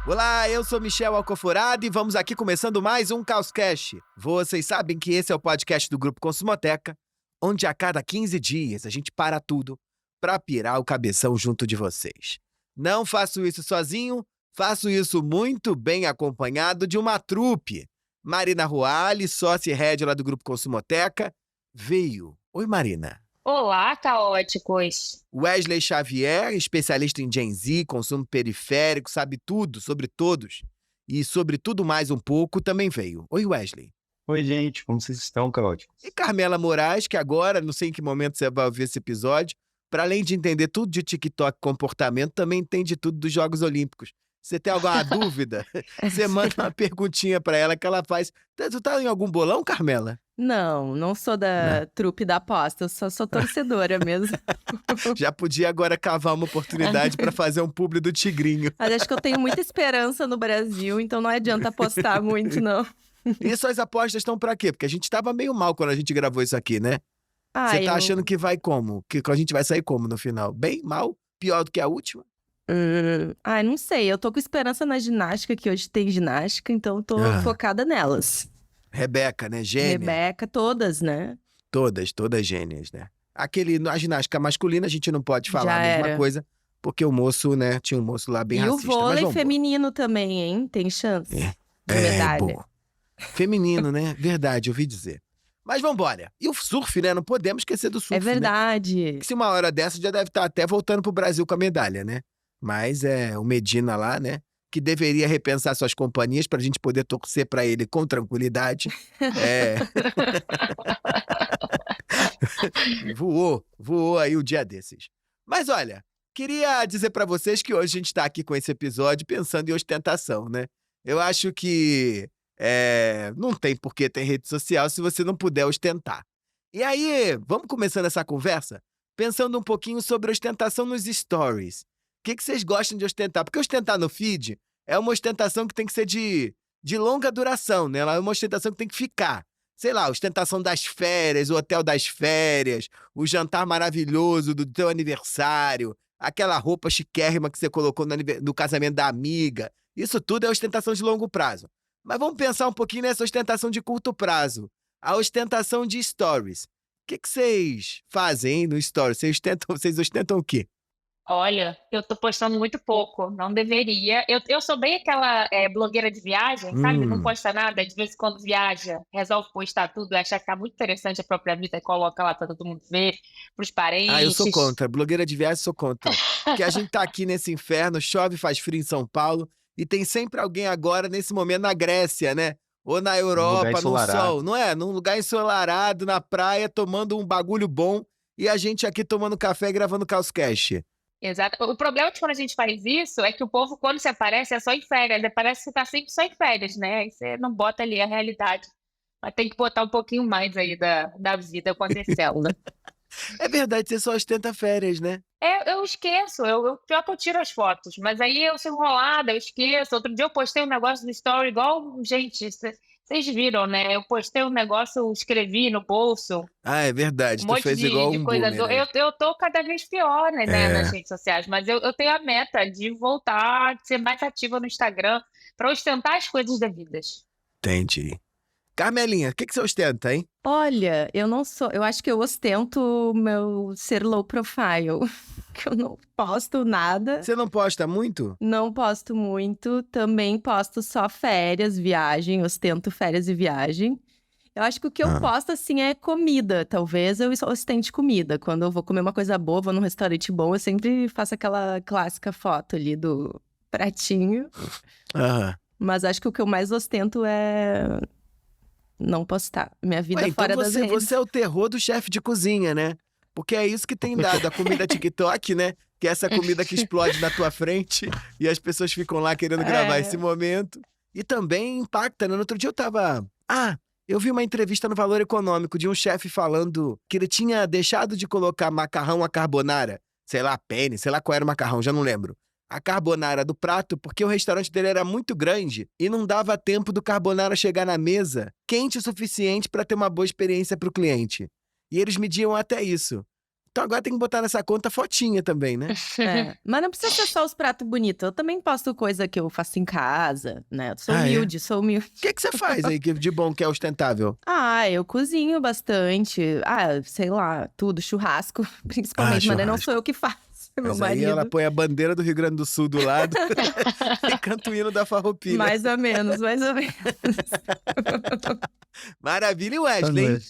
Olá, eu sou Michel Alcoforado e vamos aqui começando mais um Causcast. Vocês sabem que esse é o podcast do Grupo Consumoteca, onde a cada 15 dias a gente para tudo para pirar o cabeção junto de vocês. Não faço isso sozinho, faço isso muito bem acompanhado de uma trupe. Marina Ruali, sócia e head lá do Grupo Consumoteca, veio. Oi, Marina. Olá, caóticos! Wesley Xavier, especialista em Gen Z, consumo periférico, sabe tudo sobre todos e sobre tudo mais um pouco, também veio. Oi, Wesley. Oi, gente, como vocês estão, caóticos? E Carmela Moraes, que agora, não sei em que momento você vai ouvir esse episódio, para além de entender tudo de TikTok e comportamento, também entende tudo dos Jogos Olímpicos. Você tem alguma dúvida? Você manda uma perguntinha para ela que ela faz. Tu tá em algum bolão, Carmela? Não sou da trupe da aposta, eu só sou torcedora mesmo. Já podia agora cavar uma oportunidade para fazer um publi do Tigrinho. Mas acho que eu tenho muita esperança no Brasil, então não adianta apostar muito, não. E suas apostas estão para quê? Porque a gente tava meio mal quando a gente gravou isso aqui, né? Você tá eu... achando que vai como? Que a gente vai sair como no final? Bem, mal? Pior do que a última? Não sei, eu tô com esperança na ginástica, que hoje tem ginástica, então tô focada nelas. Rebeca, né? Gênia. Rebeca, todas, né? Todas gênias, né? A ginástica masculina a gente não pode falar Já a mesma era. coisa, porque o moço, né, tinha um moço lá bem E racista. o vôlei mas vamos feminino também, hein? Tem chance de medalha. bom. Feminino, né? Verdade, ouvi dizer. Mas vambora. E o surf, né? Não podemos esquecer do surf, É verdade. né? Que se uma hora dessa já deve estar até voltando pro Brasil com a medalha, né? Mas o Medina lá, né? Que deveria repensar suas companhias pra gente poder torcer pra ele com tranquilidade. Voou aí o dia desses. Mas olha, queria dizer pra vocês que hoje a gente tá aqui com esse episódio pensando em ostentação, né? Eu acho que não tem por que ter rede social se você não puder ostentar. E aí, vamos começando essa conversa pensando um pouquinho sobre ostentação nos stories. O que vocês gostam de ostentar? Porque ostentar no feed é uma ostentação que tem que ser de longa duração, né? Ela é uma ostentação que tem que ficar. Sei lá, ostentação das férias, o hotel das férias, o jantar maravilhoso do teu aniversário, aquela roupa chiquérrima que você colocou no casamento da amiga. Isso tudo é ostentação de longo prazo. Mas vamos pensar um pouquinho nessa ostentação de curto prazo. A ostentação de stories. O que vocês fazem, hein, no stories? Vocês ostentam o quê? Olha, eu tô postando muito pouco, não deveria. Eu sou bem aquela blogueira de viagem, sabe? Não posta nada, de vez em quando viaja, resolve postar tudo, acha que tá muito interessante a própria vida e coloca lá pra todo mundo ver, pros parentes. Eu sou contra. Blogueira de viagem, sou contra. Porque a gente tá aqui nesse inferno, chove, faz frio em São Paulo, e tem sempre alguém agora, nesse momento, na Grécia, né? Ou na Europa, no sol, não é? Num lugar ensolarado, na praia, tomando um bagulho bom, e a gente aqui tomando café e gravando Causcast. Exato. O problema de quando a gente faz isso é que o povo, quando se aparece, é só em férias. Parece que você tá sempre só em férias, né? Aí você não bota ali a realidade. Mas tem que botar um pouquinho mais aí da vida acontecendo, né? É verdade, você só ostenta férias, né? Eu esqueço, pior que eu tiro as fotos, mas aí eu sou enrolada, eu esqueço. Outro dia eu postei um negócio no story igual, gente, vocês viram, né? Eu postei um negócio, eu escrevi no bolso, É verdade, um tu monte fez de, igual de um coisa. boomer, Eu tô cada vez pior, né, nas redes sociais, mas eu tenho a meta de voltar a ser mais ativa no Instagram para ostentar as coisas devidas. Entendi. Carmelinha, o que você ostenta, hein? Olha, eu acho que eu ostento o meu ser low profile, que eu não posto nada. Você não posta muito? Não posto muito, também posto só férias, viagem, ostento férias e viagem. Eu acho que o que eu posto, assim, é comida. Talvez eu ostente comida. Quando eu vou comer uma coisa boa, vou num restaurante bom, eu sempre faço aquela clássica foto ali do pratinho. Mas acho que o que eu mais ostento é não postar. Minha vida Ué, fora então das redes. você é o terror do chefe de cozinha, né? Porque é isso que tem dado, a comida TikTok, né? Que é essa comida que explode na tua frente e as pessoas ficam lá querendo gravar esse momento. E também impacta, né? No outro dia eu vi uma entrevista no Valor Econômico de um chefe falando que ele tinha deixado de colocar macarrão à carbonara, sei lá, penne, sei lá qual era o macarrão, já não lembro. A carbonara do prato, porque o restaurante dele era muito grande e não dava tempo do carbonara chegar na mesa quente o suficiente para ter uma boa experiência para o cliente. E eles mediam até isso. Então agora tem que botar nessa conta fotinha também, né? Mas não precisa ser só os pratos bonitos. Eu também posto coisa que eu faço em casa, né? Eu sou humilde, sou humilde. O que você faz aí de bom que é ostentável? Eu cozinho bastante. Sei lá, tudo, churrasco, principalmente. Mas não churrasco. sou eu que faço, meu Mas aí marido. ela põe a bandeira do Rio Grande do Sul do lado e canta o hino da Farroupilha. Mais ou menos. Maravilha, e Wesley?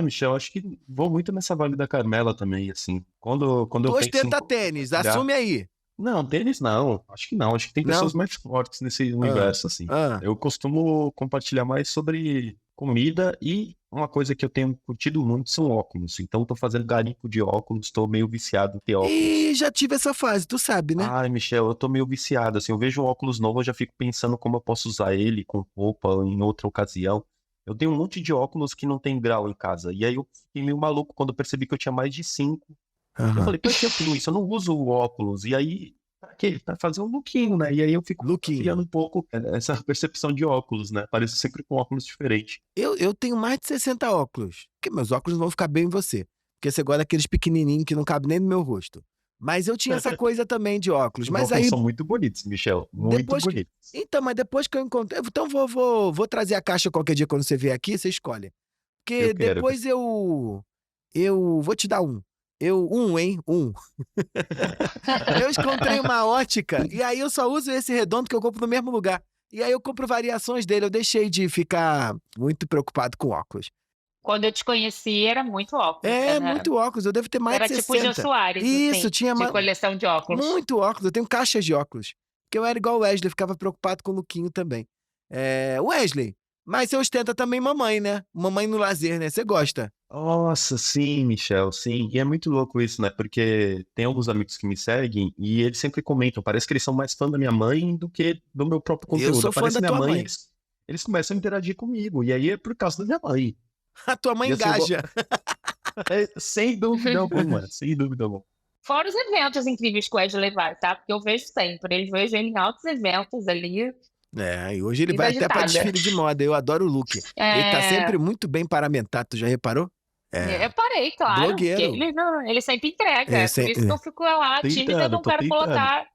Michel, acho que vou muito nessa vibe da Carmela também, assim. Quando Tu eu penso em ostenta tênis, assume aí. Não, tênis não. Acho que não. Acho que tem Não? pessoas mais fortes nesse universo, assim. Eu costumo compartilhar mais sobre comida e uma coisa que eu tenho curtido muito são óculos. Então, tô fazendo garimpo de óculos, tô meio viciado em ter óculos. Ih, já tive essa fase, tu sabe, né? Ai, Michel, eu tô meio viciado, assim. Eu vejo um óculos novo, eu já fico pensando como eu posso usar ele com roupa em outra ocasião. Eu tenho um monte de óculos que não tem grau em casa. E aí eu fiquei meio maluco quando eu percebi que eu tinha mais de 5. Eu falei, por que eu tenho isso? Eu não uso o óculos. E aí, pra quê? Pra fazer um lookinho, né? E aí eu fico criando um pouco essa percepção de óculos, né? Pareço sempre com óculos diferentes. Eu tenho mais de 60 óculos. Porque meus óculos vão ficar bem em você. Porque você gosta daqueles pequenininhos que não cabem nem no meu rosto. Mas eu tinha essa coisa também de óculos. Os Mas óculos aí são muito bonitos, Michel. Muito bonitos. Então, mas depois que eu encontrei... Então vou trazer a caixa qualquer dia quando você vier aqui, você escolhe. Porque depois eu vou te dar um. Um. Eu encontrei uma ótica e aí eu só uso esse redondo que eu compro no mesmo lugar. E aí eu compro variações dele. Eu deixei de ficar muito preocupado com óculos. Quando eu te conheci, era muito óculos. Muito óculos. Eu devo ter mais de 60. Era tipo o Jô Soares, Isso, assim, tinha de coleção de óculos. Muito óculos. Eu tenho caixas de óculos. Porque eu era igual o Wesley, eu ficava preocupado com o lookinho também. Wesley, mas você ostenta também mamãe, né? Mamãe no lazer, né? Você gosta. Nossa, sim, Michel, sim. E é muito louco isso, né? Porque tem alguns amigos que me seguem e eles sempre comentam, parece que eles são mais fã da minha mãe do que do meu próprio conteúdo. Eu sou fã Parece da minha tua mãe. Eles começam a interagir comigo, e aí é por causa da minha mãe. A tua mãe E assim, engaja. Sem dúvida alguma, sem dúvida alguma. Fora os eventos incríveis que o Wesley vai, tá? Porque eu vejo sempre. Eu vejo ele em altos eventos ali. E hoje ele vai até pra desfile de moda. Eu adoro o look. Ele tá sempre muito bem paramentado, tu já reparou? Eu parei, claro. Blogueiro. Ele sempre entrega. Por isso que eu fico lá tímida, não quero colocar.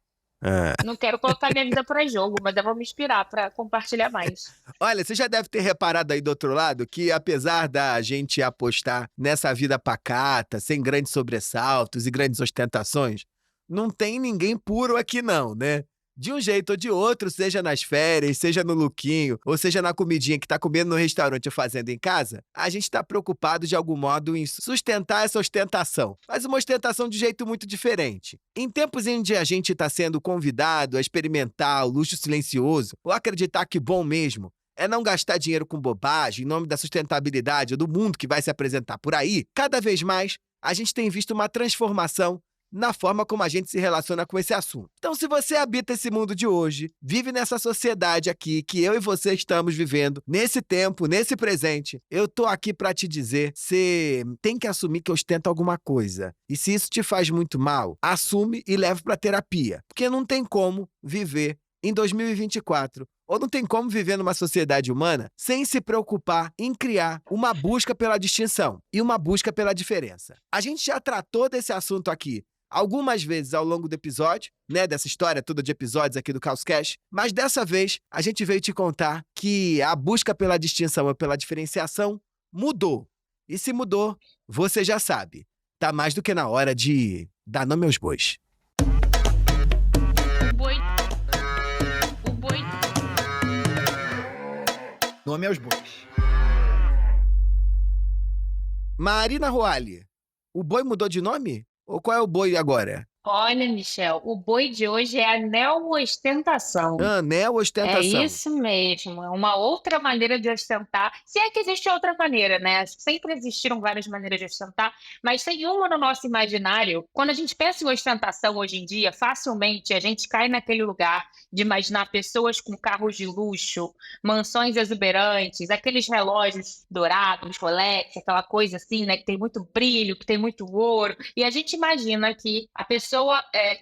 Não quero colocar minha vida pra jogo, mas eu vou me inspirar pra compartilhar mais. Olha, você já deve ter reparado aí do outro lado que apesar da gente apostar nessa vida pacata, sem grandes sobressaltos e grandes ostentações, não tem ninguém puro aqui não, né? De um jeito ou de outro, seja nas férias, seja no lookinho, ou seja na comidinha que tá comendo no restaurante ou fazendo em casa, a gente tá preocupado de algum modo em sustentar essa ostentação. Mas uma ostentação de jeito muito diferente. Em tempos em que a gente tá sendo convidado a experimentar o luxo silencioso, ou acreditar que bom mesmo é não gastar dinheiro com bobagem em nome da sustentabilidade ou do mundo que vai se apresentar por aí, cada vez mais a gente tem visto uma transformação na forma como a gente se relaciona com esse assunto. Então, se você habita esse mundo de hoje, vive nessa sociedade aqui que eu e você estamos vivendo, nesse tempo, nesse presente, eu tô aqui pra te dizer, você tem que assumir que ostenta alguma coisa. E se isso te faz muito mal, assume e leva pra terapia. Porque não tem como viver em 2024 ou não tem como viver numa sociedade humana sem se preocupar em criar uma busca pela distinção e uma busca pela diferença. A gente já tratou desse assunto aqui algumas vezes ao longo do episódio, né, dessa história toda de episódios aqui do Causcast, mas dessa vez a gente veio te contar que a busca pela distinção ou pela diferenciação mudou. E se mudou, você já sabe, tá mais do que na hora de dar nome aos bois. O boi. Nome aos bois. Marina Roali, o boi mudou de nome? Ou qual é o boi agora? Olha, Michel, o boi de hoje é anel ostentação. Anel ostentação. É isso mesmo, é uma outra maneira de ostentar. Se é que existe outra maneira, né? Sempre existiram várias maneiras de ostentar, mas tem uma no nosso imaginário. Quando a gente pensa em ostentação hoje em dia, facilmente a gente cai naquele lugar de imaginar pessoas com carros de luxo, mansões exuberantes, aqueles relógios dourados, Rolex, aquela coisa assim, né? Que tem muito brilho, que tem muito ouro. E a gente imagina que a pessoa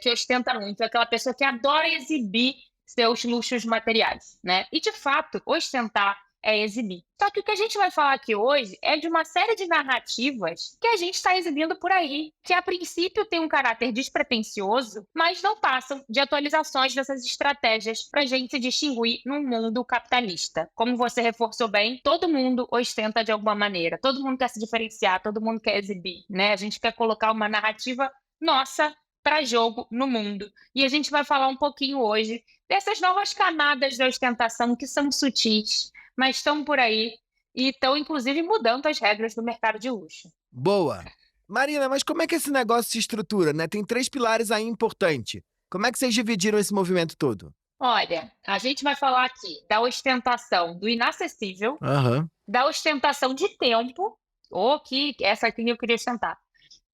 que ostenta muito é aquela pessoa que adora exibir seus luxos materiais, né? E, de fato, ostentar é exibir. Só que o que a gente vai falar aqui hoje é de uma série de narrativas que a gente está exibindo por aí, que a princípio tem um caráter despretensioso, mas não passam de atualizações dessas estratégias para a gente se distinguir num mundo capitalista. Como você reforçou bem, todo mundo ostenta de alguma maneira, todo mundo quer se diferenciar, todo mundo quer exibir, né? A gente quer colocar uma narrativa nossa para jogo no mundo. E a gente vai falar um pouquinho hoje dessas novas camadas da ostentação que são sutis, mas estão por aí e estão, inclusive, mudando as regras do mercado de luxo. Boa. Marina, mas como é que esse negócio se estrutura, né? Tem 3 pilares aí importantes. Como é que vocês dividiram esse movimento todo? Olha, a gente vai falar aqui da ostentação do inacessível, Aham. da ostentação de tempo, ou que essa aqui eu queria ostentar.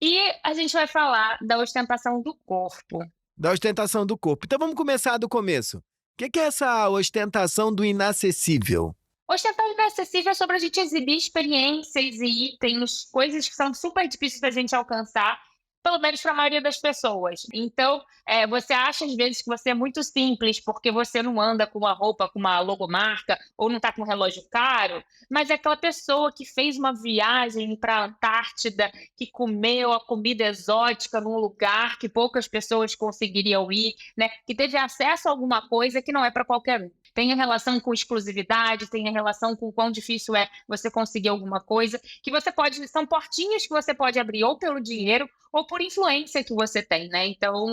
E a gente vai falar da ostentação do corpo. Da ostentação do corpo. Então vamos começar do começo. O que é essa ostentação do inacessível? Ostentar o inacessível é sobre a gente exibir experiências e itens, coisas que são super difíceis da gente alcançar, pelo menos para a maioria das pessoas. Então, você acha às vezes que você é muito simples porque você não anda com uma roupa com uma logomarca ou não está com um relógio caro, mas é aquela pessoa que fez uma viagem para a Antártida, que comeu a comida exótica num lugar que poucas pessoas conseguiriam ir, né? Que teve acesso a alguma coisa que não é para qualquer um. Tem a relação com exclusividade, tem a relação com o quão difícil é você conseguir alguma coisa, que você pode, são portinhas que você pode abrir ou pelo dinheiro ou por influência que você tem, né? Então,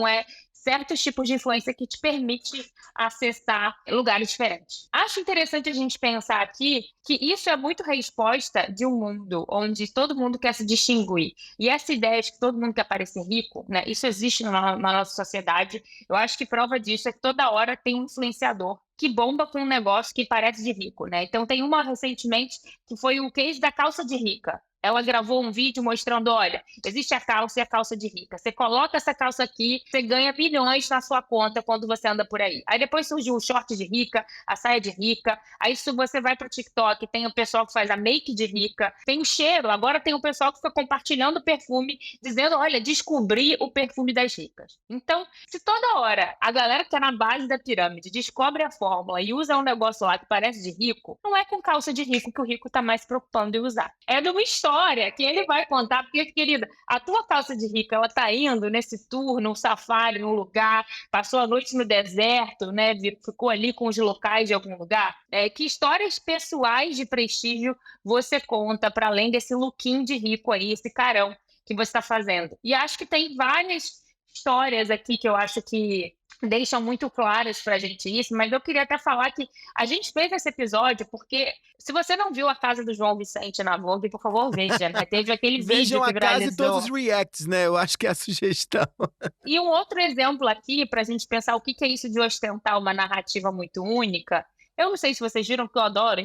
certos tipos de influência que te permite acessar lugares diferentes. Acho interessante a gente pensar aqui que isso é muito resposta de um mundo onde todo mundo quer se distinguir. E essa ideia de que todo mundo quer parecer rico, né? Isso existe na nossa sociedade. Eu acho que prova disso é que toda hora tem um influenciador que bomba com um negócio que parece de rico, né? Então tem uma recentemente que foi o case da calça de rica. Ela gravou um vídeo mostrando, olha, existe a calça e a calça de rica. Você coloca essa calça aqui, você ganha milhões na sua conta quando você anda por aí. Aí depois surgiu o short de rica, a saia de rica. Aí se você vai para o TikTok, tem o pessoal que faz a make de rica. Tem o cheiro, agora tem o pessoal que fica compartilhando perfume, dizendo, olha, descobri o perfume das ricas. Então, se toda hora a galera que está na base da pirâmide descobre a fórmula e usa um negócio lá que parece de rico, não é com calça de rico que o rico está mais se preocupando em usar. É de uma história que ele vai contar, porque, querida, a tua calça de rica, ela tá indo nesse tour, num safari, num lugar, passou a noite no deserto, né, ficou ali com os locais de algum lugar. Que histórias pessoais de prestígio você conta para além desse lookinho de rico aí, esse carão que você está fazendo? E acho que tem várias histórias aqui que eu acho que deixam muito claras pra gente isso, mas eu queria até falar que a gente fez esse episódio porque, se você não viu a casa do João Vicente na Vogue, por favor, veja, né? Teve aquele vídeo Vejam que a casa e viralizou. todos os reacts, né? Eu acho que é a sugestão. E um outro exemplo aqui, pra gente pensar o que é isso de ostentar uma narrativa muito única. Eu não sei se vocês viram, que eu adoro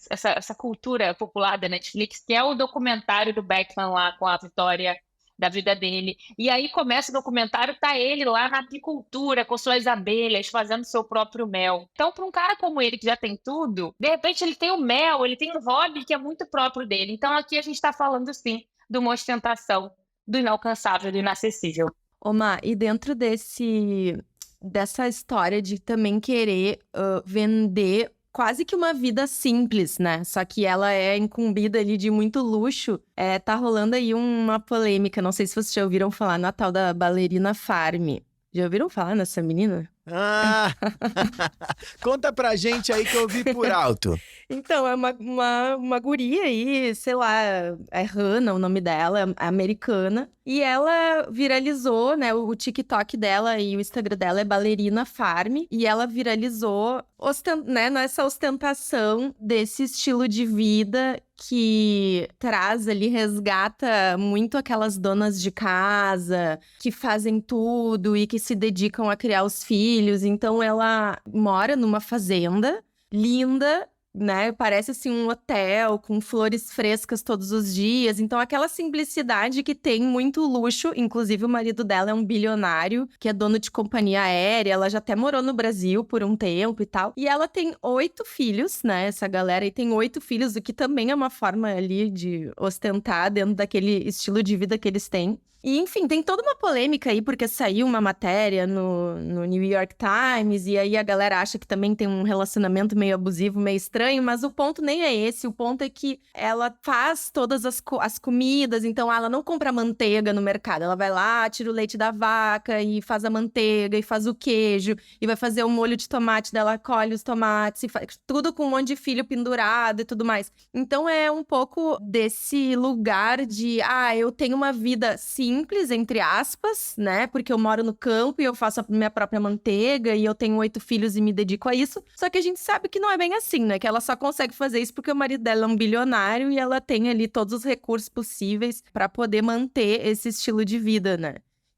essa cultura popular da Netflix, que é o documentário do Beckman lá com a Vitória, da vida dele. E aí começa o documentário, tá ele lá na apicultura, com suas abelhas, fazendo seu próprio mel. Então, para um cara como ele, que já tem tudo, de repente ele tem o mel, ele tem um hobby que é muito próprio dele. Então, aqui a gente está falando, sim, de uma ostentação do inalcançável, do inacessível. Omar, e dentro dessa história de também querer vender quase que uma vida simples, né? Só que ela é incumbida ali de muito luxo. Tá rolando aí uma polêmica, não sei se vocês já ouviram falar na tal da Ballerina Farm. Já ouviram falar nessa menina? Ah! Conta pra gente aí que eu vi por alto. Então, é uma guria aí, sei lá, é Hannah o nome dela, é americana. E ela viralizou, né, o TikTok dela e o Instagram dela é Ballerina Farm. E ela viralizou, né, nessa ostentação desse estilo de vida que traz ali, resgata muito aquelas donas de casa que fazem tudo e que se dedicam a criar os filhos. Então, ela mora numa fazenda linda, né? Parece assim um hotel com flores frescas todos os dias. Então, aquela simplicidade que tem muito luxo. Inclusive, o marido dela é um bilionário, que é dono de companhia aérea. Ela já até morou no Brasil por um tempo e tal. E ela tem 8 filhos, né? Essa galera aí tem 8 filhos, o que também é uma forma ali de ostentar dentro daquele estilo de vida que eles têm. E, enfim, tem toda uma polêmica aí, porque saiu uma matéria no New York Times, e aí a galera acha que também tem um relacionamento meio abusivo, meio estranho, mas o ponto nem é esse. O ponto é que ela faz todas as comidas, então ela não compra manteiga no mercado. Ela vai lá, tira o leite da vaca e faz a manteiga e faz o queijo e vai fazer o molho de tomate dela, colhe os tomates e faz tudo com um monte de filho pendurado e tudo mais. Então é um pouco desse lugar de, eu tenho uma vida simples, entre aspas, né? Porque eu moro no campo e eu faço a minha própria manteiga e eu tenho 8 filhos e me dedico a isso. Só que a gente sabe que não é bem assim, né? Que ela só consegue fazer isso porque o marido dela é um bilionário e ela tem ali todos os recursos possíveis para poder manter esse estilo de vida, né?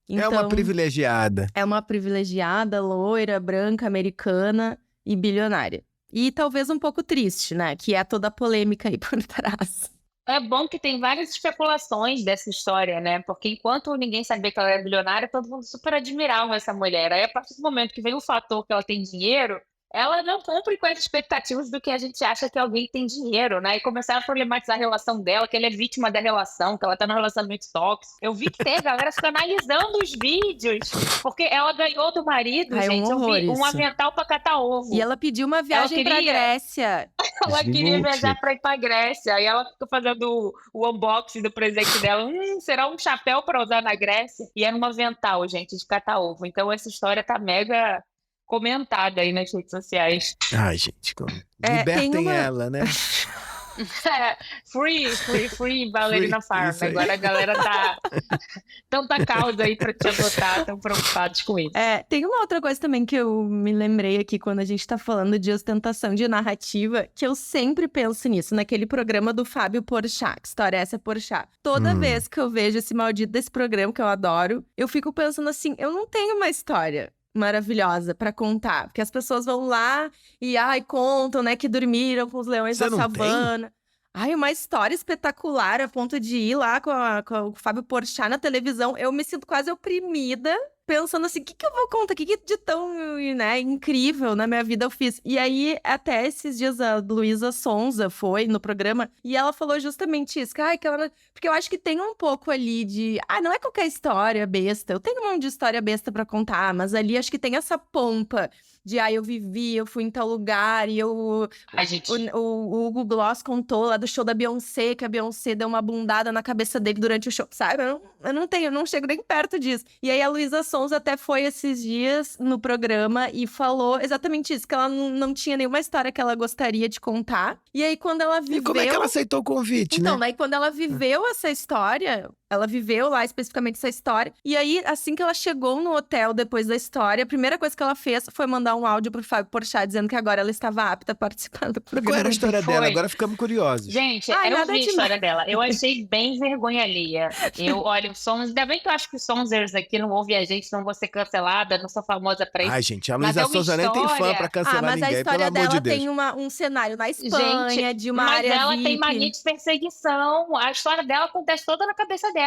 É uma privilegiada. É uma privilegiada, loira, branca, americana e bilionária. E talvez um pouco triste, né? Que é toda a polêmica aí por trás. É bom que tem várias especulações dessa história, né? Porque enquanto ninguém sabia que ela era bilionária, todo mundo super admirava essa mulher. Aí, a partir do momento que vem o fator que ela tem dinheiro, ela não cumpre com as expectativas do que a gente acha que alguém tem dinheiro, né? E começaram a problematizar a relação dela, que ela é vítima da relação, que ela tá num relacionamento tóxico. Eu vi que tem a galera ficando analisando os vídeos, porque ela ganhou do marido, gente, eu vi um avental pra catar ovo. E ela pediu uma viagem pra Grécia. Ela queria viajar pra ir pra Grécia. Aí ela ficou fazendo o unboxing do presente dela. Será um chapéu pra usar na Grécia? E era um avental, gente, de catar ovo. Então essa história tá mega comentada aí nas redes sociais. Ai, gente, libertem ela, né? Free Ballerina Farm. Agora a galera tá tanta causa aí pra te adotar, tão preocupados com isso. Tem uma outra coisa também que eu me lembrei aqui quando a gente tá falando de ostentação de narrativa, que eu sempre penso nisso, naquele programa do Fábio Porchat, que história é essa, Porchat? Toda vez que eu vejo esse maldito desse programa, que eu adoro, eu fico pensando assim, eu não tenho uma história maravilhosa pra contar, porque as pessoas vão lá e contam, né, que dormiram com os leões da savana. Uma história espetacular a ponto de ir lá com o Fábio Porchat na televisão. Eu me sinto quase oprimida, pensando assim, o que eu vou contar? O que de tão, né, incrível na minha vida eu fiz? E aí, até esses dias, a Luísa Sonza foi no programa e ela falou justamente isso. Porque eu acho que tem um pouco ali de... não é qualquer história besta. Eu tenho um monte de história besta pra contar, mas ali acho que tem essa pompa de, eu fui em tal lugar e eu... O Hugo Gloss contou lá do show da Beyoncé, que a Beyoncé deu uma bundada na cabeça dele durante o show, sabe? Eu não chego nem perto disso. E aí a Luísa Sonza até foi esses dias no programa e falou exatamente isso, que ela não tinha nenhuma história que ela gostaria de contar. E aí quando ela viveu... E como é que ela aceitou o convite, né? Então, daí quando ela viveu essa história... Ela viveu lá especificamente essa história. E aí, assim que ela chegou no hotel depois da história, a primeira coisa que ela fez foi mandar um áudio pro Fábio Porchat dizendo que agora ela estava apta a participar do programa. Qual era a história dela? Agora ficamos curiosos. Gente, eu vi a história dela. Eu achei bem vergonha alheia. Olha, o Sons... Ainda bem que eu acho que os Sonsers aqui não ouvem a gente, não vou ser cancelada, não sou famosa pra isso. Ai, gente, a Luísa Sonza nem tem fã pra cancelar ninguém, pelo amor de Deus. Mas a história dela tem um cenário na Espanha, de uma área Mas ela VIP. tem mania de perseguição. A história dela acontece toda na cabeça dela.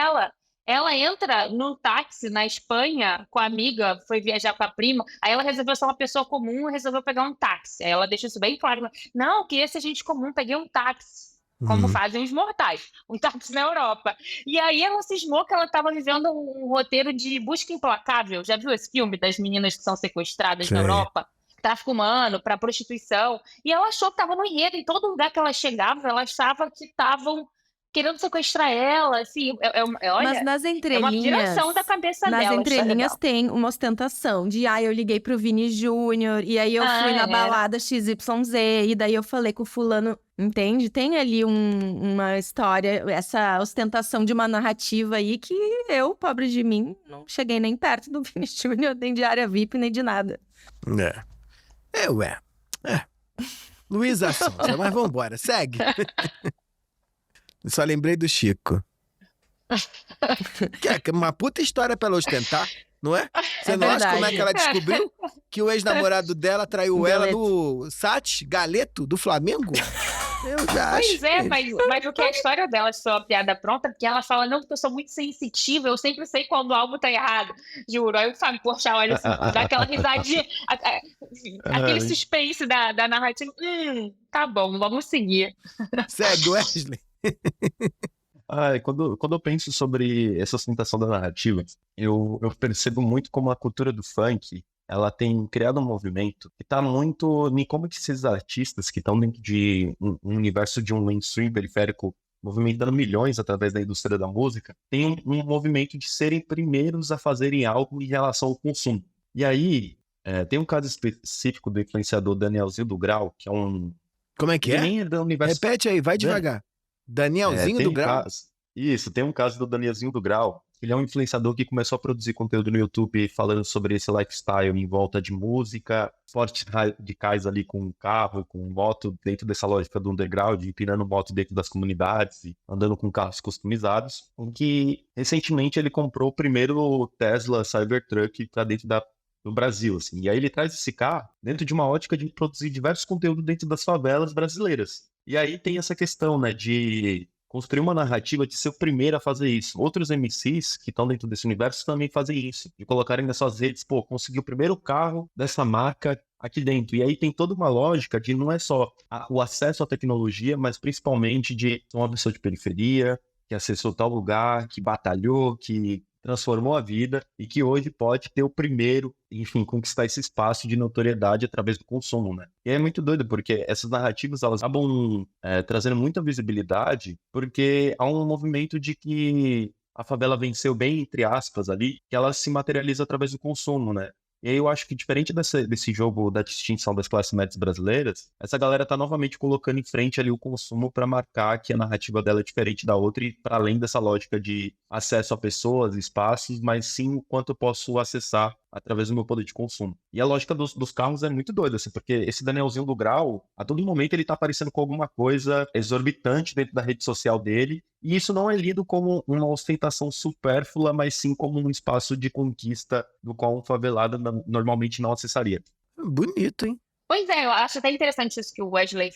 Ela entra no táxi na Espanha com a amiga, foi viajar com a prima, aí ela resolveu ser uma pessoa comum e resolveu pegar um táxi. Aí ela deixa isso bem claro. Não, queria ser gente comum, peguei um táxi, como fazem os mortais, um táxi na Europa. E aí ela cismou que ela estava vivendo um roteiro de Busca Implacável. Já viu esse filme das meninas que são sequestradas na Europa? Tráfico humano, para prostituição. E ela achou que estava no enredo. Em todo lugar que ela chegava, ela achava que estavam querendo sequestrar ela, assim, olha, mas nas entrelinhas, é uma piração da cabeça dela. Nas entrelinhas tem uma ostentação de, eu liguei pro Vini Júnior, e aí eu fui na balada XYZ, e daí eu falei com o fulano, entende? Tem ali uma história, essa ostentação de uma narrativa aí que eu, pobre de mim, não cheguei nem perto do Vini Júnior, nem de área VIP, nem de nada. Luísa Sonza, mas vambora, segue. Só lembrei do Chico. Que é uma puta história pra ela ostentar, não é? Você não acha como é que ela descobriu que o ex-namorado dela traiu ela no Sati, Galeto, do Flamengo? Eu já acho. Pois é, mas o que é a história dela, só a piada pronta, porque ela fala, não, porque eu sou muito sensitiva, eu sempre sei quando algo tá errado. Juro, aí o Fábio Porchat olha assim, dá aquela risadinha, aquele suspense da narrativa. Tá bom, vamos seguir. Segue, Wesley. Quando eu penso sobre essa sustentação da narrativa, eu percebo muito como a cultura do funk, ela tem criado um movimento que está muito em como que esses artistas que estão dentro de um universo de um mainstream periférico, movimentando milhões através da indústria da música, tem um movimento de serem primeiros a fazerem algo em relação ao consumo. E aí, tem um caso específico do influenciador Danielzinho do Grau, que é um... Como é que Ele é? nem é do universo... Repete aí, vai né? devagar. Danielzinho do Grau? Isso, tem um caso do Danielzinho do Grau. Ele é um influenciador que começou a produzir conteúdo no YouTube falando sobre esse lifestyle em volta de música, esportes radicais ali com carro, com moto, dentro dessa lógica do underground, empinando moto dentro das comunidades e andando com carros customizados. Em que, recentemente, ele comprou o primeiro Tesla Cybertruck para dentro do Brasil, assim. E aí ele traz esse carro dentro de uma ótica de produzir diversos conteúdos dentro das favelas brasileiras. E aí tem essa questão, né, de construir uma narrativa de ser o primeiro a fazer isso. Outros MCs que estão dentro desse universo também fazem isso. De colocarem nas suas redes, pô, consegui o primeiro carro dessa marca aqui dentro. E aí tem toda uma lógica de não é só o acesso à tecnologia, mas principalmente de uma pessoa de periferia, que acessou tal lugar, que batalhou, que transformou a vida e que hoje pode ter o primeiro, enfim, conquistar esse espaço de notoriedade através do consumo, né? E é muito doido, porque essas narrativas, elas acabam trazendo muita visibilidade, porque há um movimento de que a favela venceu bem, entre aspas, ali, que ela se materializa através do consumo, né? E aí eu acho que diferente desse jogo da distinção das classes médias brasileiras, essa galera tá novamente colocando em frente ali o consumo para marcar que a narrativa dela é diferente da outra e para além dessa lógica de acesso a pessoas, espaços, mas sim o quanto eu posso acessar através do meu poder de consumo. E a lógica dos carros é muito doida, assim, porque esse Danielzinho do Grau, a todo momento ele tá aparecendo com alguma coisa exorbitante dentro da rede social dele, e isso não é lido como uma ostentação supérflua, mas sim como um espaço de conquista do qual um favelado normalmente não acessaria. Bonito, hein? Pois é, eu acho até interessante isso que o Wesley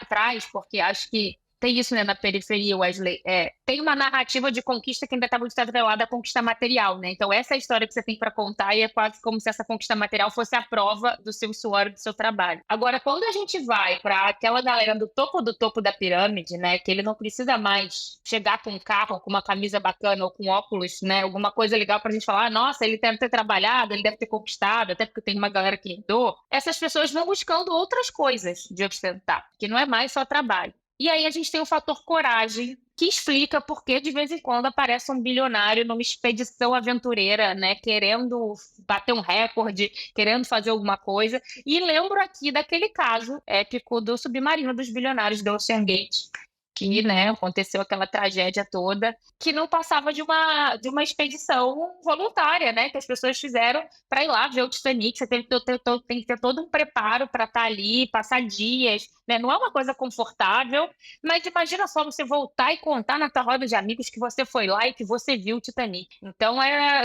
traz, porque acho que tem isso, né, na periferia, Wesley. Tem uma narrativa de conquista que ainda está muito atrelada à conquista material, né? Então, essa é a história que você tem para contar e é quase como se essa conquista material fosse a prova do seu suor e do seu trabalho. Agora, quando a gente vai para aquela galera do topo da pirâmide, né, que ele não precisa mais chegar com um carro, com uma camisa bacana ou com óculos, né, alguma coisa legal para a gente falar, nossa, ele deve ter trabalhado, ele deve ter conquistado, até porque tem uma galera que herdou. Essas pessoas vão buscando outras coisas de ostentar, que não é mais só trabalho. E aí a gente tem o fator coragem, que explica por que de vez em quando aparece um bilionário numa expedição aventureira, né, querendo bater um recorde, querendo fazer alguma coisa. E lembro aqui daquele caso épico do submarino dos bilionários do Ocean Gate, que, né, aconteceu aquela tragédia toda, que não passava de uma expedição voluntária, né, que as pessoas fizeram para ir lá ver o Titanic. Você tem que ter todo um preparo para estar ali, passar dias, né? Não é uma coisa confortável, mas imagina só você voltar e contar na tua roda de amigos que você foi lá e que você viu o Titanic. Então,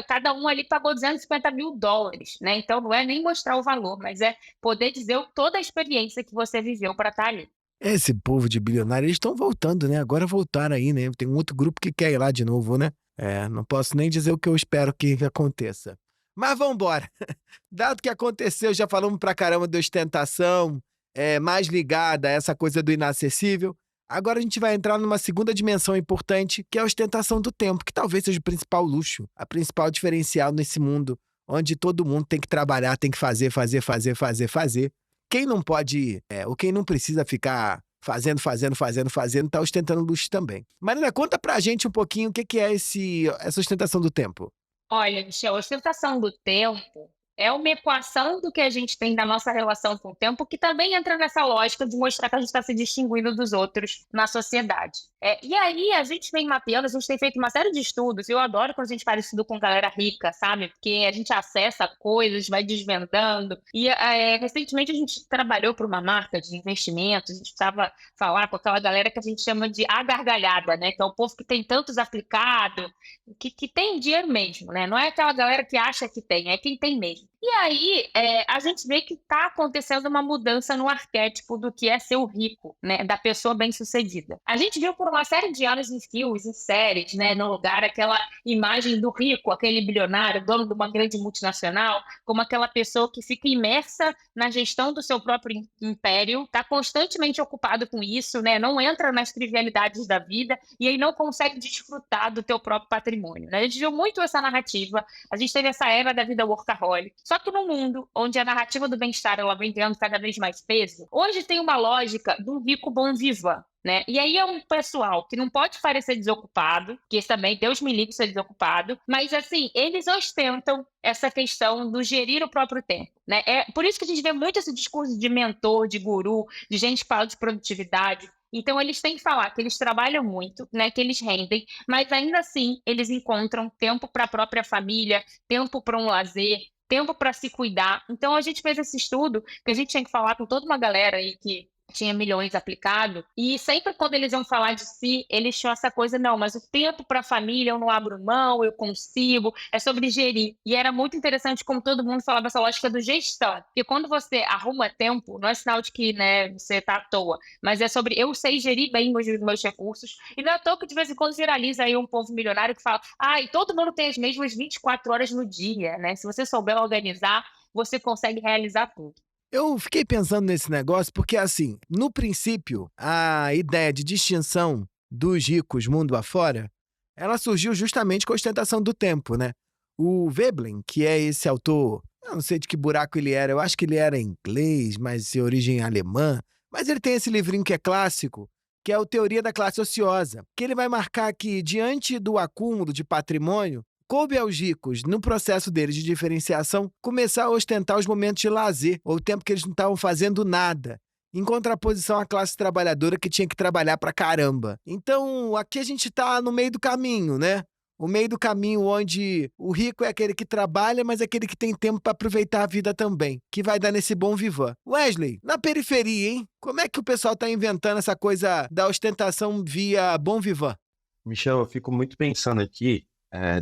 cada um ali pagou $250 mil, né? Então, não é nem mostrar o valor, mas é poder dizer toda a experiência que você viveu para estar ali. Esse povo de bilionário, eles estão voltando, né? Agora voltaram aí, né? Tem um outro grupo que quer ir lá de novo, né? Não posso nem dizer o que eu espero que aconteça. Mas vambora. Dado que aconteceu, já falamos pra caramba de ostentação, mais ligada a essa coisa do inacessível. Agora a gente vai entrar numa segunda dimensão importante, que é a ostentação do tempo, que talvez seja o principal luxo, a principal diferencial nesse mundo, onde todo mundo tem que trabalhar, tem que fazer. Quem não pode, ou quem não precisa ficar fazendo, tá ostentando luxo também. Marina, conta pra gente um pouquinho o que é essa ostentação do tempo. Olha, Michel, a ostentação do tempo é uma equação do que a gente tem da nossa relação com o tempo, que também entra nessa lógica de mostrar que a gente está se distinguindo dos outros na sociedade. E aí a gente vem mapeando, a gente tem feito uma série de estudos, eu adoro quando a gente faz estudo com galera rica, sabe? Porque a gente acessa coisas, vai desvendando. E recentemente a gente trabalhou para uma marca de investimentos, a gente precisava falar com aquela galera que a gente chama de agargalhada, né? Que é o povo que tem tantos aplicados, que tem dinheiro mesmo, né? Não é aquela galera que acha que tem, é quem tem mesmo. E aí, a gente vê que está acontecendo uma mudança no arquétipo do que é ser o rico, né? Da pessoa bem-sucedida. A gente viu por uma série de anos em filmes, em séries, né? No lugar, aquela imagem do rico, aquele bilionário, dono de uma grande multinacional, como aquela pessoa que fica imersa na gestão do seu próprio império, está constantemente ocupado com isso, né? Não entra nas trivialidades da vida e aí não consegue desfrutar do teu próprio patrimônio, né? A gente viu muito essa narrativa, a gente teve essa era da vida workaholic, só que no mundo onde a narrativa do bem-estar ela vem ganhando cada vez mais peso, hoje tem uma lógica do rico bom vivant, né? E aí é um pessoal que não pode parecer desocupado, que esse também, Deus me livre de ser desocupado, mas assim, eles ostentam essa questão do gerir o próprio tempo, né? É por isso que a gente vê muito esse discurso de mentor, de guru, de gente que fala de produtividade. Então, eles têm que falar que eles trabalham muito, né, que eles rendem, mas ainda assim eles encontram tempo para a própria família, tempo para um lazer, tempo para se cuidar. Então, a gente fez esse estudo que a gente tinha que falar com toda uma galera aí que tinha milhões aplicado, e sempre quando eles iam falar de si, eles tinham essa coisa, não, mas o tempo para a família eu não abro mão, eu consigo, é sobre gerir. E era muito interessante como todo mundo falava essa lógica do gestão, porque quando você arruma tempo, não é sinal de que, né, você está à toa, mas é sobre eu sei gerir bem meus recursos, e não é à toa que de vez em quando viraliza aí um povo milionário que fala, e todo mundo tem as mesmas 24 horas no dia, né? Se você souber organizar, você consegue realizar tudo. Eu fiquei pensando nesse negócio porque, assim, no princípio, a ideia de distinção dos ricos mundo afora, ela surgiu justamente com a ostentação do tempo, né? O Veblen, que é esse autor, eu não sei de que buraco ele era, eu acho que ele era inglês, mas de origem alemã, mas ele tem esse livrinho que é clássico, que é o Teoria da Classe Ociosa, que ele vai marcar que, diante do acúmulo de patrimônio, coube aos ricos, no processo deles de diferenciação, começar a ostentar os momentos de lazer, ou o tempo que eles não estavam fazendo nada, em contraposição à classe trabalhadora que tinha que trabalhar pra caramba. Então, aqui a gente tá no meio do caminho, né? O meio do caminho onde o rico é aquele que trabalha, mas é aquele que tem tempo pra aproveitar a vida também, que vai dar nesse bom vivan. Wesley, na periferia, hein? Como é que o pessoal tá inventando essa coisa da ostentação via bom vivan? Michel, eu fico muito pensando aqui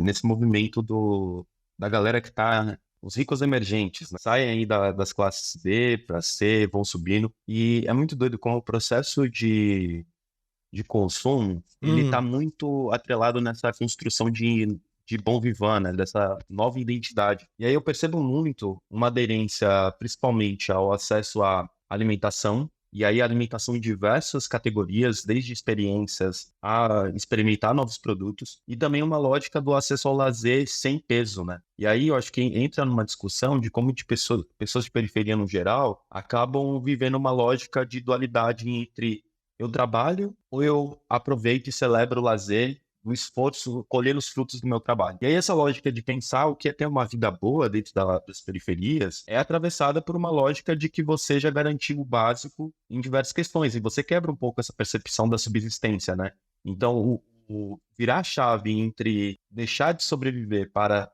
nesse movimento da galera que tá, os ricos emergentes, né? Saem aí das classes B para C, vão subindo, e é muito doido como o processo de consumo, ele tá muito atrelado nessa construção de bom vivan, né? Dessa nova identidade. E aí eu percebo muito uma aderência, principalmente ao acesso à alimentação, e aí a alimentação em diversas categorias, desde experiências a experimentar novos produtos, e também uma lógica do acesso ao lazer sem peso, né? E aí eu acho que entra numa discussão de como pessoas de periferia no geral acabam vivendo uma lógica de dualidade entre eu trabalho ou eu aproveito e celebro o lazer, o esforço, colher os frutos do meu trabalho. E aí essa lógica de pensar o que é ter uma vida boa dentro das periferias é atravessada por uma lógica de que você já garantiu o básico em diversas questões, e você quebra um pouco essa percepção da subsistência, né? Então, o virar a chave entre deixar de sobreviver para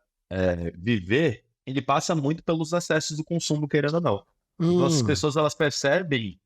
viver, ele passa muito pelos acessos do consumo, querendo ou não. Então, as pessoas, elas percebem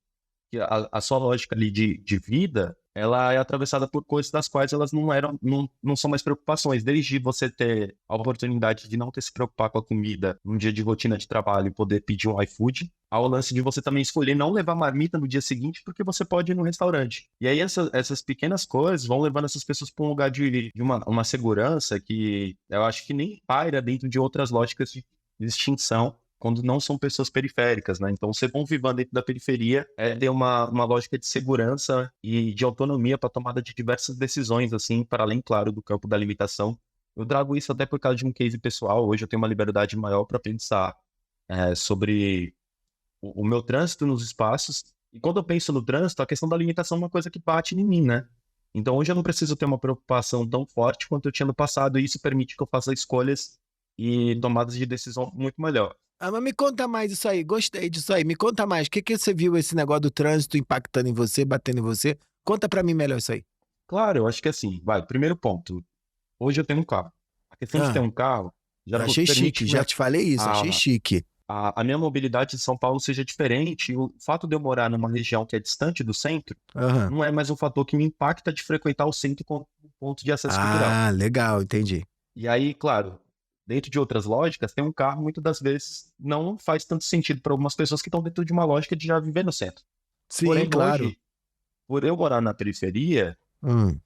que a sua lógica ali de vida, ela é atravessada por coisas das quais elas não são mais preocupações. Desde você ter a oportunidade de não ter que se preocupar com a comida num dia de rotina de trabalho e poder pedir um iFood, ao lance de você também escolher não levar marmita no dia seguinte porque você pode ir no restaurante. E aí essas pequenas coisas vão levando essas pessoas para um lugar de uma segurança que eu acho que nem paira dentro de outras lógicas de distinção, quando não são pessoas periféricas, né? Então, ser bom vivan dentro da periferia é ter uma lógica de segurança e de autonomia para tomada de diversas decisões, assim, para além, claro, do campo da limitação. Eu trago isso até por causa de um case pessoal. Hoje eu tenho uma liberdade maior para pensar sobre o meu trânsito nos espaços. E quando eu penso no trânsito, a questão da limitação é uma coisa que bate em mim, né? Então, hoje eu não preciso ter uma preocupação tão forte quanto eu tinha no passado, e isso permite que eu faça escolhas e tomadas de decisão muito melhor. Mas me conta mais isso aí, gostei disso aí. Me conta mais, o que você viu esse negócio do trânsito impactando em você, batendo em você? Conta pra mim melhor isso aí. Claro, eu acho que assim, primeiro ponto, hoje eu tenho um carro. A questão de ter um carro já Achei permite chique, já te falei isso, achei chique. a minha mobilidade em São Paulo seja diferente. O fato de eu morar numa região que é distante do centro não é mais um fator que me impacta de frequentar o centro como ponto de acesso cultural. Legal, entendi. E aí, claro, Dentro de outras lógicas, ter um carro, muitas das vezes, não faz tanto sentido para algumas pessoas que estão dentro de uma lógica de já viver no centro. Sim, Porém, claro. hoje, por eu morar na periferia,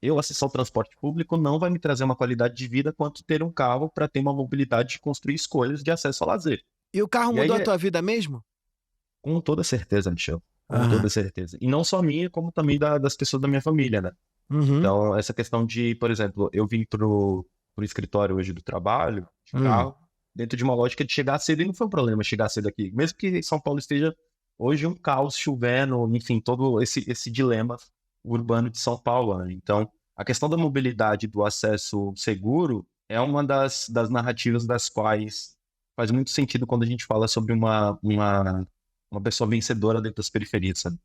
eu acessar o transporte público não vai me trazer uma qualidade de vida quanto ter um carro para ter uma mobilidade de construir escolhas de acesso ao lazer. E o carro E aí mudou a tua vida mesmo? com toda certeza, Michel. Com Aham. toda certeza. E não só minha, como também das pessoas da minha família, né? Uhum. Então, essa questão de, por exemplo, eu vim pro escritório hoje do trabalho, de carro, dentro de uma lógica de chegar cedo, e não foi um problema chegar cedo aqui. Mesmo que São Paulo esteja hoje um caos, chovendo, enfim, todo esse dilema urbano de São Paulo, né? Então, a questão da mobilidade, do acesso seguro, é uma das narrativas das quais faz muito sentido quando a gente fala sobre uma pessoa vencedora dentro das periferias, sabe?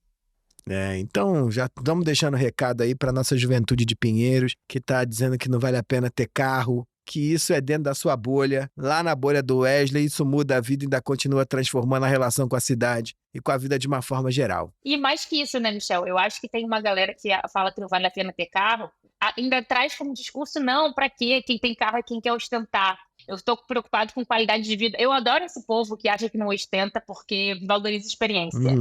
Então já estamos deixando recado aí para nossa juventude de Pinheiros, que tá dizendo que não vale a pena ter carro, que isso é dentro da sua bolha. Lá na bolha do Wesley, isso muda a vida e ainda continua transformando a relação com a cidade e com a vida de uma forma geral. E mais que isso, né, Michel? Eu acho que tem uma galera que fala que não vale a pena ter carro, ainda traz como discurso, não, pra quê? Quem tem carro é quem quer ostentar. Eu estou preocupado com qualidade de vida. Eu adoro esse povo que acha que não ostenta porque valoriza experiência.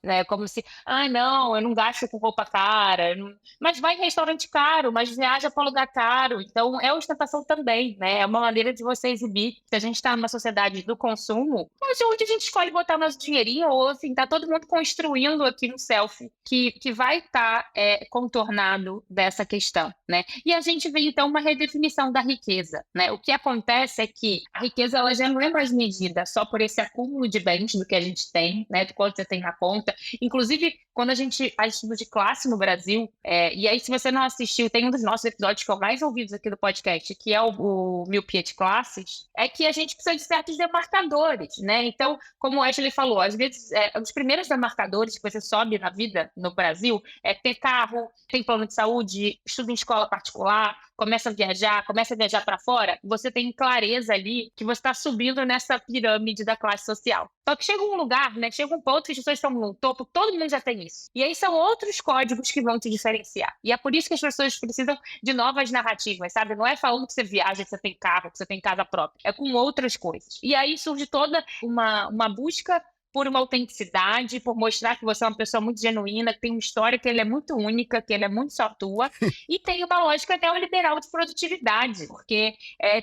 Né? Como se, não, eu não gasto com roupa cara, mas vai em restaurante caro, mas viaja para lugar caro. Então, é ostentação também, né? É uma maneira de você exibir que a gente está numa sociedade do consumo, mas onde a gente escolhe botar nosso dinheirinho, ou assim, tá todo mundo construindo aqui um selfie que vai estar contornado dessa questão, né? E a gente vê, então, uma redefinição da riqueza, né? O que acontece é que a riqueza, ela já não é mais medida só por esse acúmulo de bens do que a gente tem, né? Do quanto você tem na conta. Inclusive, quando a gente faz estudo de classe no Brasil, e aí se você não assistiu, tem um dos nossos episódios que é o mais ouvidos aqui do podcast, que é o Miopia de Classes, é que a gente precisa de certos demarcadores, né? Então, como o Ashley falou, às vezes, os primeiros demarcadores que você sobe na vida no Brasil é ter carro, tem plano de saúde, estuda em escola particular, começa a viajar para fora, você tem clareza ali que você está subindo nessa pirâmide da classe social. Só que chega um lugar, né? Chega um ponto que as pessoas estão no topo, todo mundo já tem isso. E aí são outros códigos que vão te diferenciar. E é por isso que as pessoas precisam de novas narrativas, sabe? Não é falando que você viaja, que você tem carro, que você tem casa própria. É com outras coisas. E aí surge toda uma busca por uma autenticidade, por mostrar que você é uma pessoa muito genuína, que tem uma história que ela é muito única, que ela é muito só tua, e tem uma lógica neoliberal de produtividade, porque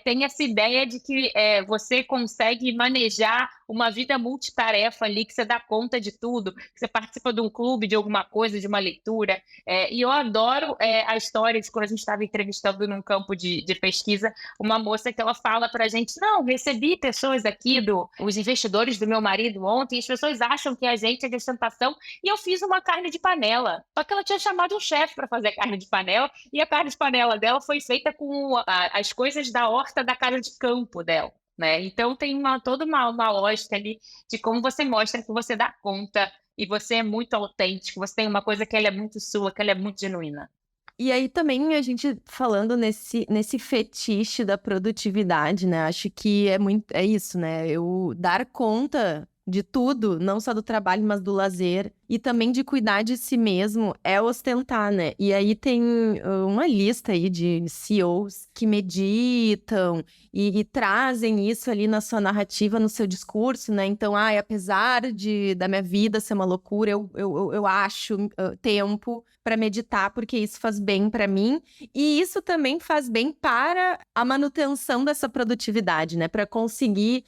tem essa ideia de que você consegue manejar uma vida multitarefa ali, que você dá conta de tudo, que você participa de um clube, de alguma coisa, de uma leitura, e eu adoro a história de quando a gente estava entrevistando num campo de pesquisa, uma moça que ela fala pra gente, não, recebi pessoas aqui, os investidores do meu marido ontem, as pessoas acham que a gente é de ostentação, e eu fiz uma carne de panela. Só que ela tinha chamado um chefe para fazer a carne de panela, e a carne de panela dela foi feita com as coisas da horta da casa de campo dela, né? Então tem toda uma lógica ali de como você mostra que você dá conta e você é muito autêntico, você tem uma coisa que ela é muito sua, que ela é muito genuína. E aí também a gente falando nesse fetiche da produtividade, né? Acho que é isso, né? Eu dar conta de tudo, não só do trabalho, mas do lazer, e também de cuidar de si mesmo, é ostentar, né? E aí tem uma lista aí de CEOs que meditam e trazem isso ali na sua narrativa, no seu discurso, né? Então, apesar da minha vida ser uma loucura, eu acho tempo para meditar, porque isso faz bem para mim, e isso também faz bem para a manutenção dessa produtividade, né? Para conseguir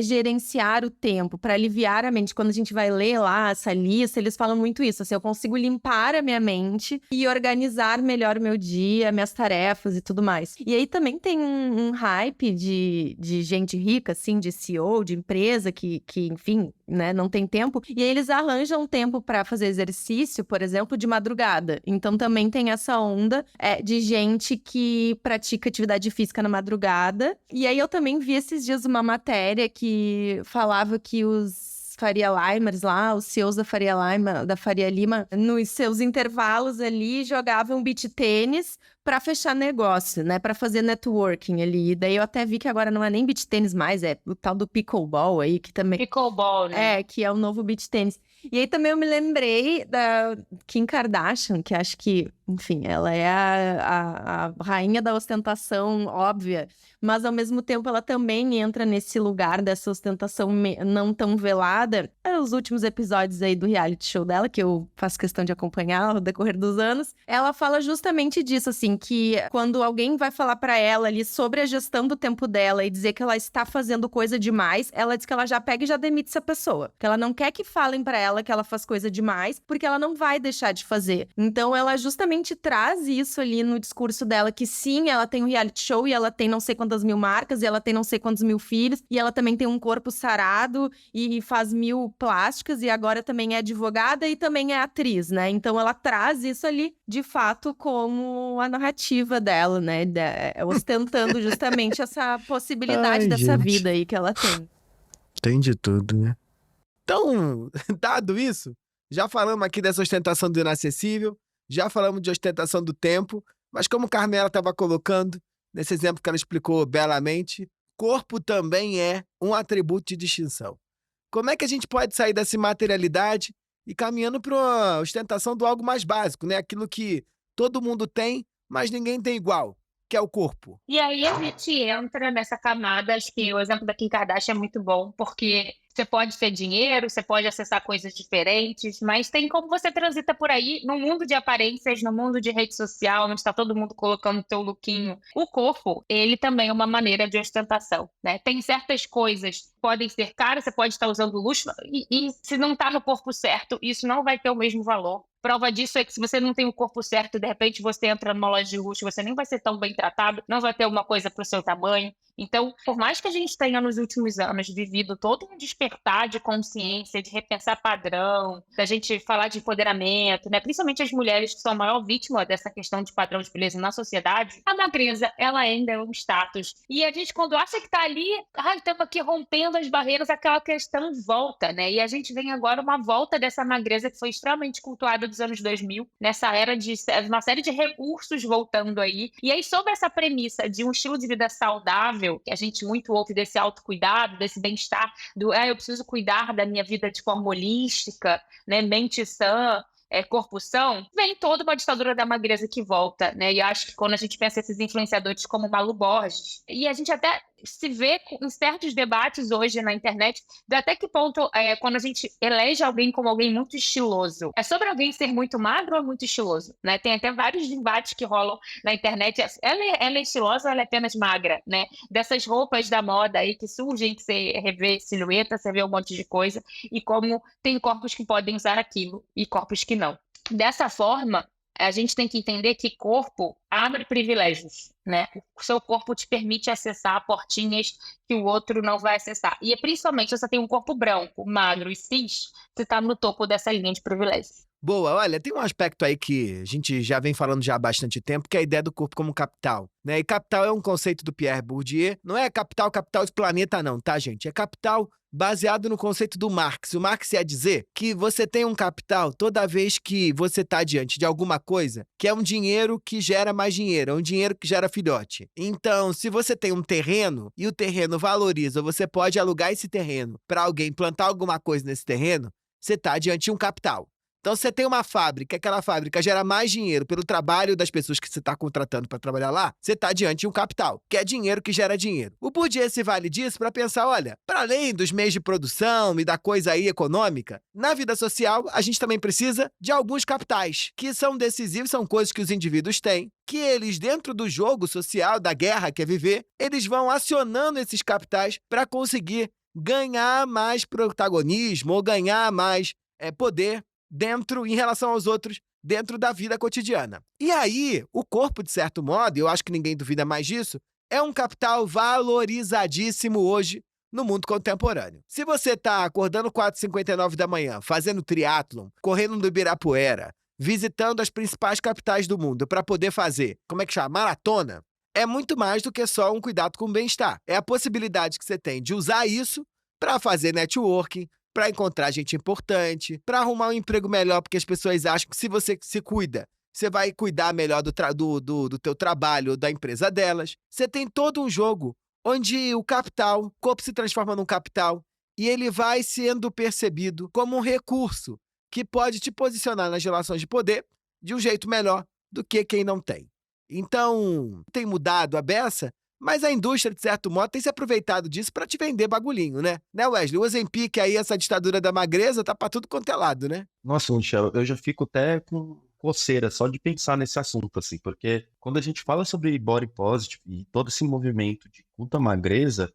gerenciar o tempo, para aliviar a mente. Quando a gente vai ler lá essa lista, eles falam muito isso, assim, eu consigo limpar a minha mente e organizar melhor o meu dia, minhas tarefas e tudo mais. E aí também tem um hype de gente rica, assim, de CEO, de empresa, que enfim, né, não tem tempo, e aí eles arranjam tempo para fazer exercício, por exemplo, de madrugada. Então também tem essa onda de gente que pratica atividade física na madrugada. E aí eu também vi esses dias uma matéria que falava que os Faria Limers lá, os CEOs da Faria Lima, nos seus intervalos ali, jogavam beach tênis, pra fechar negócio, né? Pra fazer networking ali. E daí eu até vi que agora não é nem beach tênis mais, é o tal do pickleball aí, que também... Pickleball, né? que é o novo beach tênis. E aí também eu me lembrei da Kim Kardashian, que acho que, enfim, ela é a rainha da ostentação óbvia, mas ao mesmo tempo ela também entra nesse lugar dessa ostentação não tão velada. Os últimos episódios aí do reality show dela, que eu faço questão de acompanhar ao decorrer dos anos, ela fala justamente disso, assim, que quando alguém vai falar pra ela ali sobre a gestão do tempo dela e dizer que ela está fazendo coisa demais, ela diz que ela já pega e já demite essa pessoa. Que ela não quer que falem pra ela que ela faz coisa demais, porque ela não vai deixar de fazer. Então ela justamente traz isso ali no discurso dela, que sim, ela tem um reality show e ela tem não sei quantas mil marcas, e ela tem não sei quantos mil filhos, e ela também tem um corpo sarado e faz 1000 plásticas, e agora também é advogada e também é atriz, né? Então ela traz isso ali, de fato, como a narrativa dela, né? Ostentando justamente essa possibilidade Ai, dessa gente. vida aí que ela tem. Tem de tudo, né? Então, dado isso, já falamos aqui dessa ostentação do inacessível, já falamos de ostentação do tempo, mas como Carmela estava colocando, nesse exemplo que ela explicou belamente, corpo também é um atributo de distinção. Como é que a gente pode sair dessa materialidade e caminhando para uma ostentação do algo mais básico, né? Aquilo que todo mundo tem, mas ninguém tem igual, que é o corpo. E aí a gente entra nessa camada, acho que o exemplo da Kim Kardashian é muito bom, porque você pode ter dinheiro, você pode acessar coisas diferentes, mas tem como você transita por aí no mundo de aparências, no mundo de rede social, onde está todo mundo colocando o teu lookinho. O corpo, ele também é uma maneira de ostentação, né? Tem certas coisas que podem ser caras, você pode estar usando luxo, e se não está no corpo certo, isso não vai ter o mesmo valor. Prova disso é que se você não tem o corpo certo, de repente você entra numa loja de luxo, você nem vai ser tão bem tratado, não vai ter uma coisa para o seu tamanho. Então, por mais que a gente tenha nos últimos anos vivido todo um despertar de consciência, de repensar padrão, da gente falar de empoderamento, né? Principalmente as mulheres que são a maior vítima dessa questão de padrão de beleza na sociedade, a magreza, ela ainda é um status. E a gente, quando acha que está ali, estamos aqui rompendo as barreiras, aquela questão volta, né? E a gente vem agora uma volta dessa magreza que foi extremamente cultuada dos anos 2000, nessa era de uma série de recursos voltando aí. E aí, sobre essa premissa de um estilo de vida saudável, que a gente muito ouve desse autocuidado, desse bem-estar, eu preciso cuidar da minha vida de forma holística, né, mente sã, corpo são, vem toda uma ditadura da magreza que volta, né? E acho que quando a gente pensa esses influenciadores como Malu Borges, e a gente até se vê em certos debates hoje na internet, de até que ponto, quando a gente elege alguém como alguém muito estiloso, é sobre alguém ser muito magro ou muito estiloso, né? Tem até vários debates que rolam na internet, ela é estilosa ou ela é apenas magra, né? Dessas roupas da moda aí que surgem, que você revê silhueta, você vê um monte de coisa, e como tem corpos que podem usar aquilo e corpos que não. Dessa forma, a gente tem que entender que corpo abre privilégios, né? O seu corpo te permite acessar portinhas que o outro não vai acessar. E principalmente se você tem um corpo branco, magro e cis, você está no topo dessa linha de privilégios. Boa, olha, tem um aspecto aí que a gente já vem falando já há bastante tempo, que é a ideia do corpo como capital, né? E capital é um conceito do Pierre Bourdieu, não é capital de planeta não, tá, gente? É capital baseado no conceito do Marx. O Marx ia dizer que você tem um capital toda vez que você está diante de alguma coisa que é um dinheiro que gera mais dinheiro, é um dinheiro que gera filhote. Então, se você tem um terreno e o terreno valoriza, você pode alugar esse terreno para alguém plantar alguma coisa nesse terreno, você está diante de um capital. Então, você tem uma fábrica, aquela fábrica gera mais dinheiro pelo trabalho das pessoas que você está contratando para trabalhar lá, você está diante de um capital, que é dinheiro que gera dinheiro. O Bourdieu se vale disso para pensar, olha, para além dos meios de produção e da coisa aí econômica, na vida social, a gente também precisa de alguns capitais, que são decisivos, são coisas que os indivíduos têm, que eles, dentro do jogo social, da guerra que é viver, eles vão acionando esses capitais para conseguir ganhar mais protagonismo ou ganhar mais poder em relação aos outros, dentro da vida cotidiana. E aí, o corpo, de certo modo, e eu acho que ninguém duvida mais disso, é um capital valorizadíssimo hoje no mundo contemporâneo. Se você está acordando 4h59 da manhã, fazendo triatlon, correndo no Ibirapuera, visitando as principais capitais do mundo para poder fazer, maratona, é muito mais do que só um cuidado com o bem-estar. É a possibilidade que você tem de usar isso para fazer networking, para encontrar gente importante, para arrumar um emprego melhor, porque as pessoas acham que se você se cuida, você vai cuidar melhor do teu trabalho, da empresa delas. Você tem todo um jogo onde o corpo se transforma num capital e ele vai sendo percebido como um recurso que pode te posicionar nas relações de poder de um jeito melhor do que quem não tem. Então, tem mudado a beça, mas a indústria, de certo modo, tem se aproveitado disso para te vender bagulhinho, né? Né, Wesley? O Ozempic aí, essa ditadura da magreza, tá pra tudo quanto é lado, né? Nossa, Michel, eu já fico até com coceira só de pensar nesse assunto, assim, porque quando a gente fala sobre body positive e todo esse movimento de culto à magreza,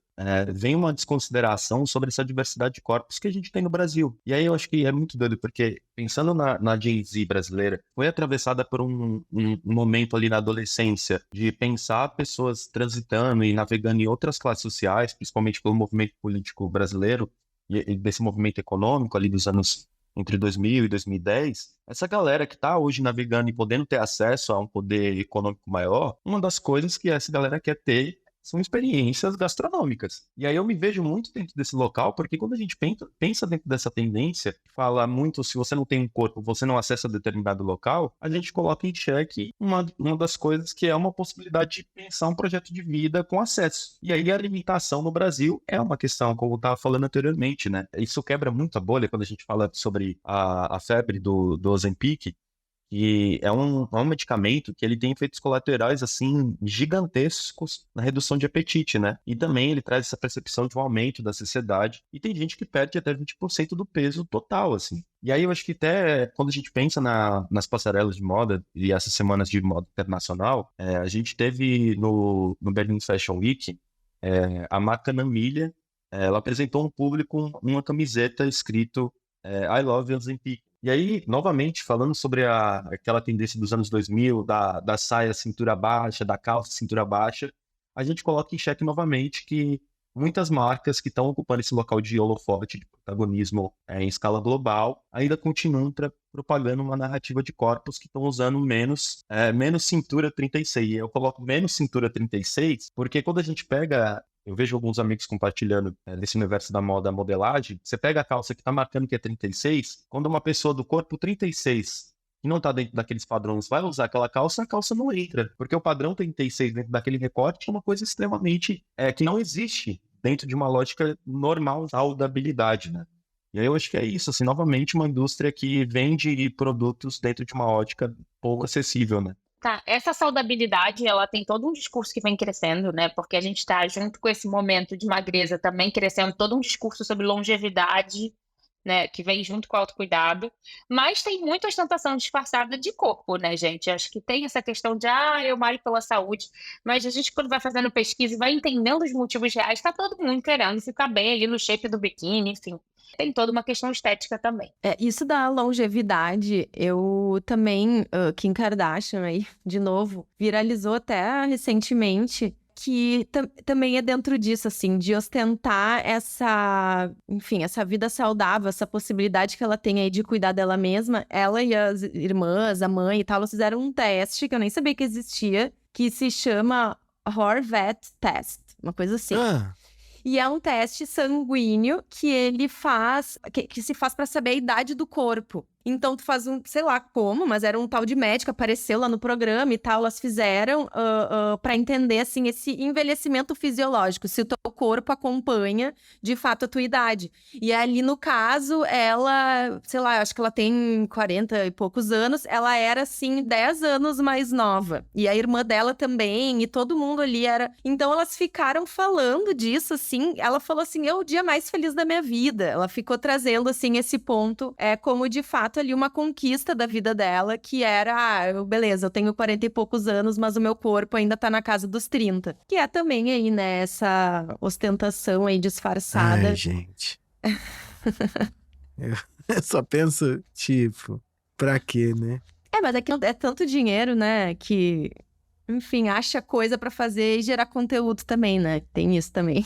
vem uma desconsideração sobre essa diversidade de corpos que a gente tem no Brasil. E aí eu acho que é muito doido, porque pensando na Gen Z brasileira, foi atravessada por um momento ali na adolescência de pensar pessoas transitando e navegando em outras classes sociais, principalmente pelo movimento político brasileiro e desse movimento econômico ali dos anos entre 2000 e 2010, essa galera que está hoje navegando e podendo ter acesso a um poder econômico maior, uma das coisas que essa galera quer ter são experiências gastronômicas. E aí eu me vejo muito dentro desse local, porque quando a gente pensa dentro dessa tendência, fala muito, se você não tem um corpo, você não acessa determinado local, a gente coloca em xeque uma das coisas que é uma possibilidade de pensar um projeto de vida com acesso. E aí a alimentação no Brasil é uma questão, como eu estava falando anteriormente, né? Isso quebra muito a bolha quando a gente fala sobre a febre do Ozempic, que é um medicamento que ele tem efeitos colaterais, assim, gigantescos na redução de apetite, né? E também ele traz essa percepção de um aumento da saciedade. E tem gente que perde até 20% do peso total, assim. E aí eu acho que até quando a gente pensa nas passarelas de moda e essas semanas de moda internacional, a gente teve no Berlin Fashion Week, a marca Namília, ela apresentou ao público uma camiseta escrito I Love Ozempic. E aí, novamente, falando sobre aquela tendência dos anos 2000, da saia cintura baixa, da calça cintura baixa, a gente coloca em xeque novamente que muitas marcas que estão ocupando esse local de holofote, de protagonismo em escala global, ainda continuam propagando uma narrativa de corpos que estão usando menos cintura 36. E eu coloco menos cintura 36 porque quando a gente pega... Eu vejo alguns amigos compartilhando desse universo da moda, modelagem. Você pega a calça que está marcando que é 36, quando uma pessoa do corpo 36, que não está dentro daqueles padrões, vai usar aquela calça, a calça não entra. Porque o padrão 36 dentro daquele recorte é uma coisa extremamente... que não existe dentro de uma lógica normal, saudabilidade, né? E aí eu acho que é isso, assim, novamente uma indústria que vende produtos dentro de uma ótica pouco acessível, né? Tá, essa saudabilidade, ela tem todo um discurso que vem crescendo, né? Porque a gente está junto com esse momento de magreza também crescendo todo um discurso sobre longevidade, né? Que vem junto com o autocuidado. Mas tem muita ostentação disfarçada de corpo, né, gente? Acho que tem essa questão de, eu malho pela saúde. Mas a gente, quando vai fazendo pesquisa e vai entendendo os motivos reais, tá todo mundo querendo ficar bem ali no shape do biquíni, enfim. Tem toda uma questão estética também. Isso da longevidade, eu também, Kim Kardashian aí, de novo, viralizou até recentemente, que também é dentro disso, assim, de ostentar essa vida saudável, essa possibilidade que ela tem aí de cuidar dela mesma. Ela e as irmãs, a mãe e tal, elas fizeram um teste que eu nem sabia que existia, que se chama Horvat Test, uma coisa assim. E é um teste sanguíneo que ele faz, que se faz para saber a idade do corpo. Então, tu faz sei lá como, mas era um tal de médico, apareceu lá no programa e tal, elas fizeram para entender, assim, esse envelhecimento fisiológico, se o teu corpo acompanha, de fato, a tua idade. E ali, no caso, ela, sei lá, eu acho que ela tem 40 e poucos anos, ela era, assim, 10 anos mais nova. E a irmã dela também, e todo mundo ali era... Então, elas ficaram falando disso, assim, ela falou assim, é o dia mais feliz da minha vida. Ela ficou trazendo, assim, esse ponto, como, de fato, ali uma conquista da vida dela, que era, beleza, eu tenho 40 e poucos anos, mas o meu corpo ainda tá na casa dos 30. Que é também aí, né, essa ostentação aí disfarçada. Ai, gente. Eu só penso, tipo, pra quê, né? Mas é que é tanto dinheiro, né, que, enfim, acha coisa pra fazer e gerar conteúdo também, né? Tem isso também.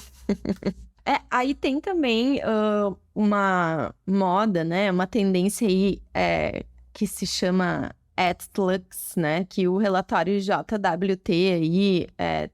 Aí tem também uma moda, né? Uma tendência aí que se chama Atlux, né? Que o relatório JWT aí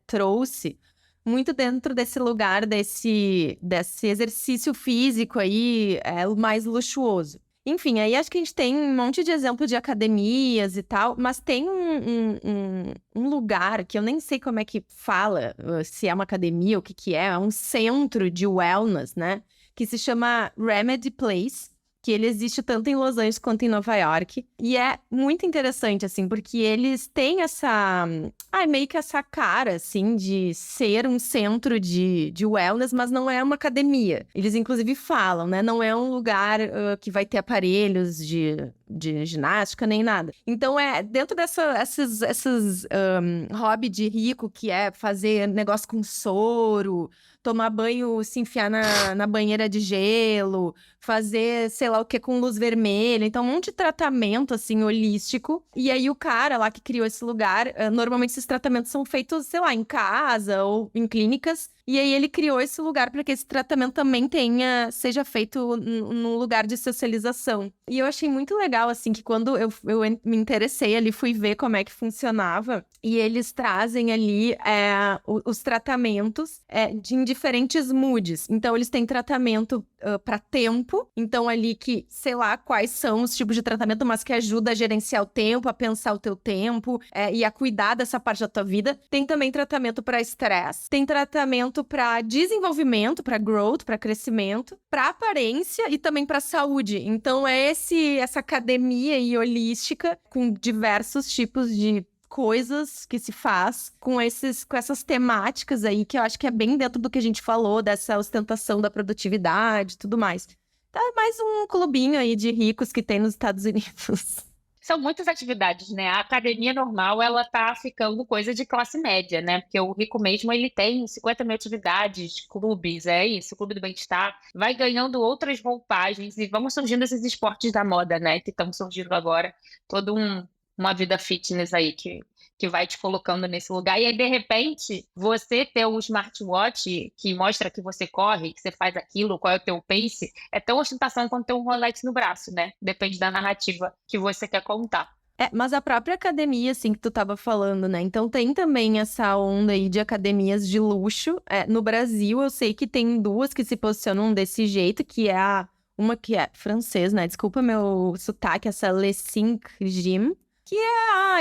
trouxe muito dentro desse lugar, desse exercício físico aí mais luxuoso. Enfim, aí acho que a gente tem um monte de exemplo de academias e tal, mas tem um lugar que eu nem sei como é que fala, se é uma academia ou o que que é um centro de wellness, né? Que se chama Remedy Place, que ele existe tanto em Los Angeles quanto em Nova York. E é muito interessante, assim, porque eles têm meio que essa cara, assim, de ser um centro de wellness, mas não é uma academia. Eles, inclusive, falam, né? Não é um lugar que vai ter aparelhos de ginástica, nem nada. Então, dentro esses hobby de rico, que é fazer negócio com soro, tomar banho, se enfiar na banheira de gelo, fazer, sei lá o que, com luz vermelha. Então, um monte de tratamento, assim, holístico. E aí, o cara lá que criou esse lugar, normalmente esses tratamentos são feitos, sei lá, em casa ou em clínicas. E aí, ele criou esse lugar para que esse tratamento também seja feito num lugar de socialização. E eu achei muito legal, assim, que quando eu me interessei ali, fui ver como é que funcionava. E eles trazem ali os tratamentos em diferentes moods. Então, eles têm tratamento para tempo. Então, ali que, sei lá, quais são os tipos de tratamento, mas que ajuda a gerenciar o tempo, a pensar o teu tempo e a cuidar dessa parte da tua vida. Tem também tratamento para estresse. Tem tratamento para desenvolvimento, para growth, para crescimento, para aparência e também para saúde. Então, essa academia aí holística com diversos tipos de coisas que se faz com essas temáticas aí, que eu acho que é bem dentro do que a gente falou, dessa ostentação da produtividade e tudo mais. Tá mais um clubinho aí de ricos que tem nos Estados Unidos. São muitas atividades, né? A academia normal, ela tá ficando coisa de classe média, né? Porque o rico mesmo, ele tem 50 mil atividades, clubes, é isso, clube do bem-estar. Vai ganhando outras roupagens e vão surgindo esses esportes da moda, né? Que estão surgindo agora. Uma vida fitness aí que vai te colocando nesse lugar. E aí, de repente, você ter um smartwatch que mostra que você corre, que você faz aquilo, qual é o teu pace, é tão ostentação quanto ter um Rolex no braço, né? Depende da narrativa que você quer contar. Mas a própria academia, assim, que tu tava falando, né? Então tem também essa onda aí de academias de luxo. No Brasil, eu sei que tem duas que se posicionam desse jeito, que é uma que é francês, né? Desculpa meu sotaque, essa Le 5 Gym. Que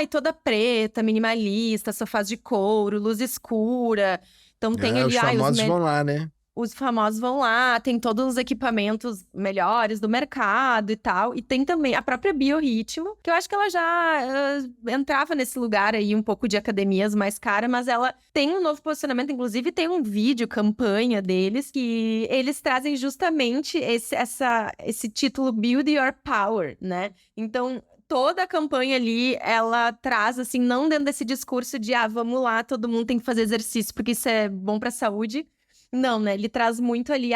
toda preta, minimalista, sofás de couro, luz escura. Então tem ali, Os famosos vão lá, né? Os famosos vão lá, tem todos os equipamentos melhores do mercado e tal. E tem também a própria Biorritmo, que eu acho que ela já entrava nesse lugar aí um pouco de academias mais caras, mas ela tem um novo posicionamento, inclusive tem um vídeo, campanha deles, que eles trazem justamente esse título Build Your Power, né? Então, toda a campanha ali, ela traz, assim, não dentro desse discurso de, vamos lá, todo mundo tem que fazer exercício porque isso é bom pra saúde. Não, né? Ele traz muito ali,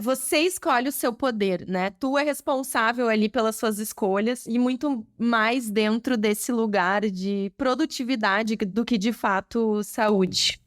você escolhe o seu poder, né? Tu é responsável ali pelas suas escolhas e muito mais dentro desse lugar de produtividade do que, de fato, saúde.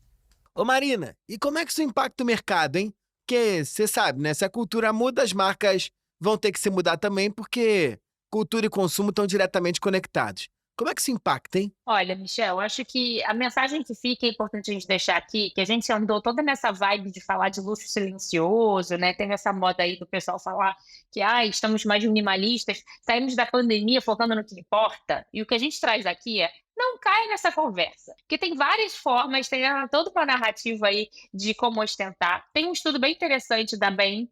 Ô Marina, e como é que isso impacta o mercado, hein? Porque você sabe, né? Se a cultura muda, as marcas vão ter que se mudar também, porque cultura e consumo estão diretamente conectados. Como é que isso impacta, hein? Olha, Michel, eu acho que a mensagem que fica é importante a gente deixar aqui, que a gente andou toda nessa vibe de falar de luxo silencioso, né? Tem essa moda aí do pessoal falar que estamos mais minimalistas, saímos da pandemia focando no que importa. E o que a gente traz aqui não cai nessa conversa, porque tem várias formas, tem toda uma narrativa aí de como ostentar. Tem um estudo bem interessante da Bain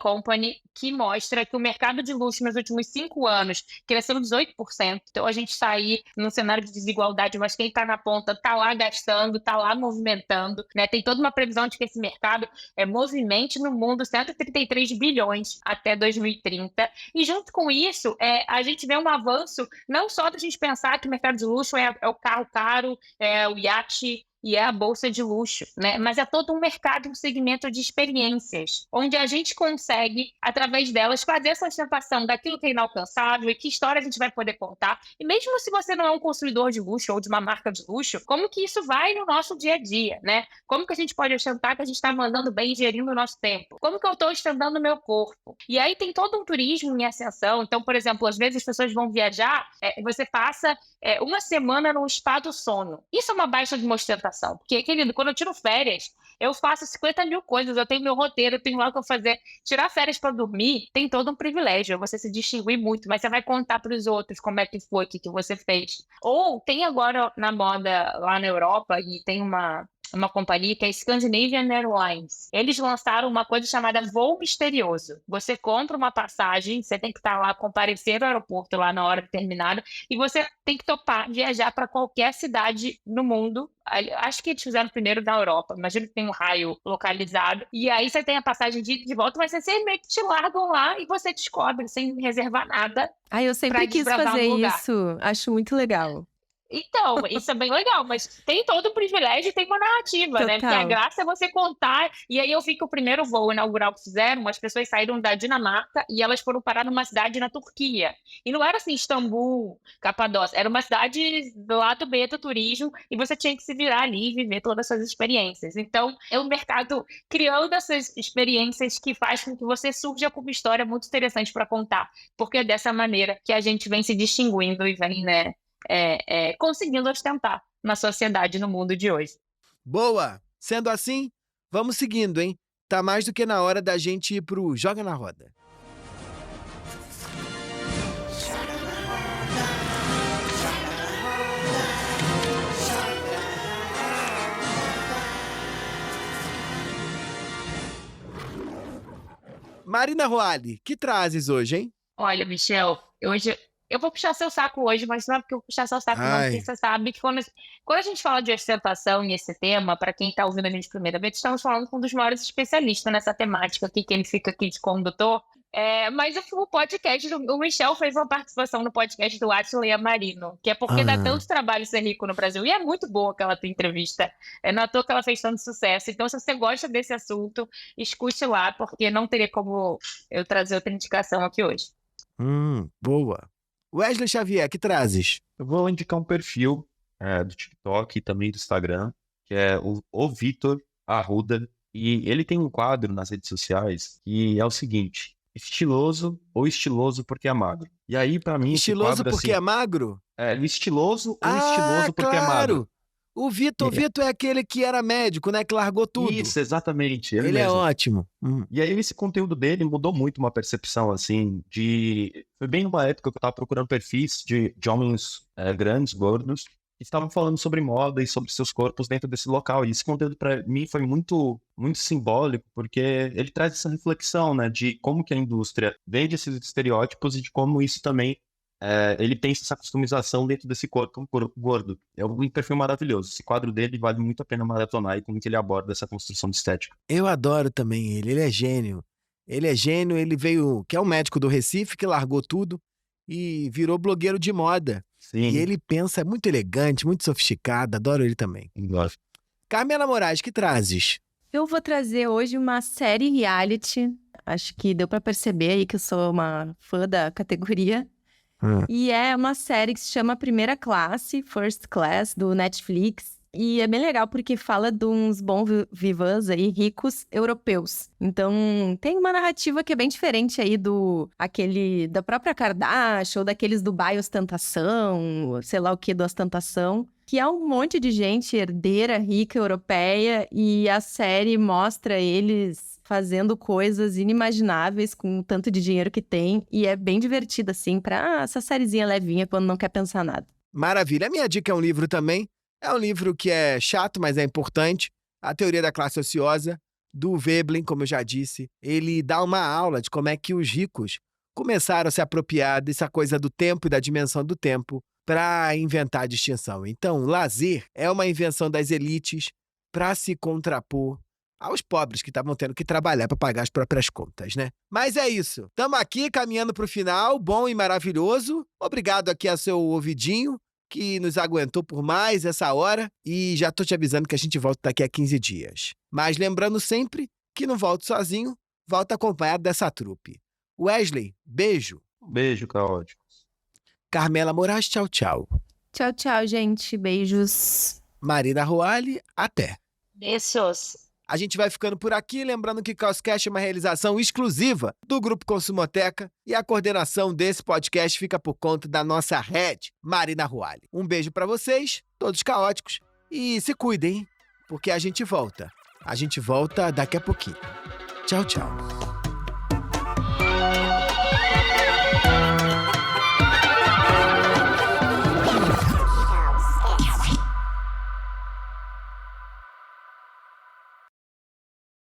Company, que mostra que o mercado de luxo nos últimos 5 anos cresceu 18%. Então, a gente está aí num cenário de desigualdade, mas quem está na ponta está lá gastando, está lá movimentando, né? Tem toda uma previsão de que esse mercado movimente no mundo 133 bilhões até 2030. E junto com isso, a gente vê um avanço não só da gente pensar que o mercado de luxo é o carro caro, é o iate e é a bolsa de luxo, né? Mas é todo um mercado, um segmento de experiências, onde a gente consegue, através delas, fazer essa ostentação daquilo que é inalcançável e que história a gente vai poder contar. E mesmo se você não é um consumidor de luxo ou de uma marca de luxo, como que isso vai no nosso dia a dia, né? Como que a gente pode ostentar que a gente está mandando bem e gerindo o nosso tempo? Como que eu estou ostentando o meu corpo? E aí tem todo um turismo em ascensão. Então, por exemplo, às vezes as pessoas vão viajar, você passa uma semana no spa do sono. Isso é uma baixa de uma ostentação. ostentação. Porque, querido, quando eu tiro férias, eu faço 50 mil coisas, eu tenho meu roteiro, eu tenho lá o que eu fazer. Tirar férias para dormir tem todo um privilégio, você se distinguir muito, mas você vai contar para os outros como é que foi, o que você fez. Ou tem agora na moda lá na Europa, e tem uma companhia que é a Scandinavian Airlines. Eles lançaram uma coisa chamada voo misterioso. Você compra uma passagem, você tem que estar lá, comparecer ao aeroporto lá na hora determinada, e você tem que topar viajar para qualquer cidade no mundo. Acho que eles fizeram primeiro na Europa, imagino que tem um raio localizado. E aí você tem a passagem de ida e de volta, mas você meio que te largam lá e você descobre, sem reservar nada, Eu sempre quis desbravar fazer um lugar. isso. Acho muito legal. Então, isso é bem legal, mas tem todo o privilégio e tem uma narrativa, né? Porque a Total. graça é você contar. E aí eu vi que o primeiro voo inaugural que fizeram, as pessoas saíram da Dinamarca e elas foram parar numa cidade na Turquia. E não era assim, Istambul, Capadócia, era uma cidade do lado B do turismo e você tinha que se virar ali e viver todas essas experiências. Então, é um mercado criando essas experiências que faz com que você surja com uma história muito interessante para contar. Porque é dessa maneira que a gente vem se distinguindo e vem, né? Conseguindo ostentar na sociedade, no mundo de hoje. Boa! Sendo assim, vamos seguindo, hein? Tá mais do que na hora da gente ir pro Joga na Roda. Marina Roale, que trazes hoje, hein? Olha, Michel, hoje eu vou puxar seu saco hoje, mas não é porque eu vou puxar seu saco, não, porque você sabe que quando a gente fala de ostentação e esse tema, para quem está ouvindo a gente primeira vez, estamos falando com um dos maiores especialistas nessa temática aqui, que ele fica aqui de condutor. Mas o podcast, o Michel fez uma participação no podcast do Átila e a Marino, que é porque dá tanto trabalho ser rico no Brasil, e é muito boa aquela tua entrevista, não é à toa que ela fez tanto sucesso. Então, se você gosta desse assunto, escute lá, porque não teria como eu trazer outra indicação aqui hoje. Boa. Wesley Xavier, que trazes? Eu vou indicar um perfil do TikTok e também do Instagram, que é o Vitor Arruda, e ele tem um quadro nas redes sociais que é o seguinte: estiloso ou estiloso porque é magro. E aí, pra mim, esse Estiloso quadro, porque assim, é magro? estiloso ou estiloso porque é magro. Claro! O Vitor é aquele que era médico, né? Que largou tudo. Isso, exatamente. Ele é mesmo. ótimo. E aí esse conteúdo dele mudou muito uma percepção, assim, Foi bem numa época que eu tava procurando perfis de homens grandes, gordos, que estavam falando sobre moda e sobre seus corpos dentro desse local. E esse conteúdo para mim foi muito, muito simbólico, porque ele traz essa reflexão, né, de como que a indústria vende esses estereótipos e de como isso também ele pensa essa customização dentro desse corpo gordo. É um perfil maravilhoso. Esse quadro dele vale muito a pena maratonar e como que ele aborda essa construção de estética. Eu adoro também ele é gênio. Ele veio, que é um médico do Recife, que largou tudo e virou blogueiro de moda. Sim. E ele pensa, é muito elegante, muito sofisticado, adoro ele também. Gosto. Carmela Moraes, que trazes? Eu vou trazer hoje uma série reality. Acho que deu pra perceber aí que eu sou uma fã da categoria. E é uma série que se chama Primeira Classe, First Class, do Netflix. E é bem legal porque fala de uns bons vivants aí, ricos europeus. Então, tem uma narrativa que é bem diferente aí da própria Kardashian, ou daqueles Dubai ostentação, sei lá o que do ostentação. Que é um monte de gente herdeira, rica, europeia, e a série mostra eles fazendo coisas inimagináveis com o tanto de dinheiro que tem, e é bem divertida, assim, pra essa sériezinha levinha quando não quer pensar nada. Maravilha. A minha dica é um livro também. É um livro que é chato, mas é importante. A Teoria da Classe Ociosa, do Veblen, como eu já disse. Ele dá uma aula de como é que os ricos começaram a se apropriar dessa coisa do tempo e da dimensão do tempo para inventar a distinção. Então, lazer é uma invenção das elites para se contrapor aos pobres que estavam tendo que trabalhar para pagar as próprias contas, né? Mas é isso. Estamos aqui caminhando para o final, bom e maravilhoso. Obrigado aqui ao seu ouvidinho, que nos aguentou por mais essa hora. E já tô te avisando que a gente volta daqui a 15 dias. Mas lembrando sempre que não volto sozinho, volto acompanhado dessa trupe. Wesley, beijo. Beijo, caótico. Carmela Moraes, tchau, tchau. Tchau, tchau, gente. Beijos. Marina Roale, até. Beijos. A gente vai ficando por aqui, lembrando que Caoscast é uma realização exclusiva do Grupo Consumoteca e a coordenação desse podcast fica por conta da nossa head, Marina Roale. Um beijo pra vocês, todos caóticos, E se cuidem, porque a gente volta. A gente volta daqui a pouquinho. Tchau, tchau.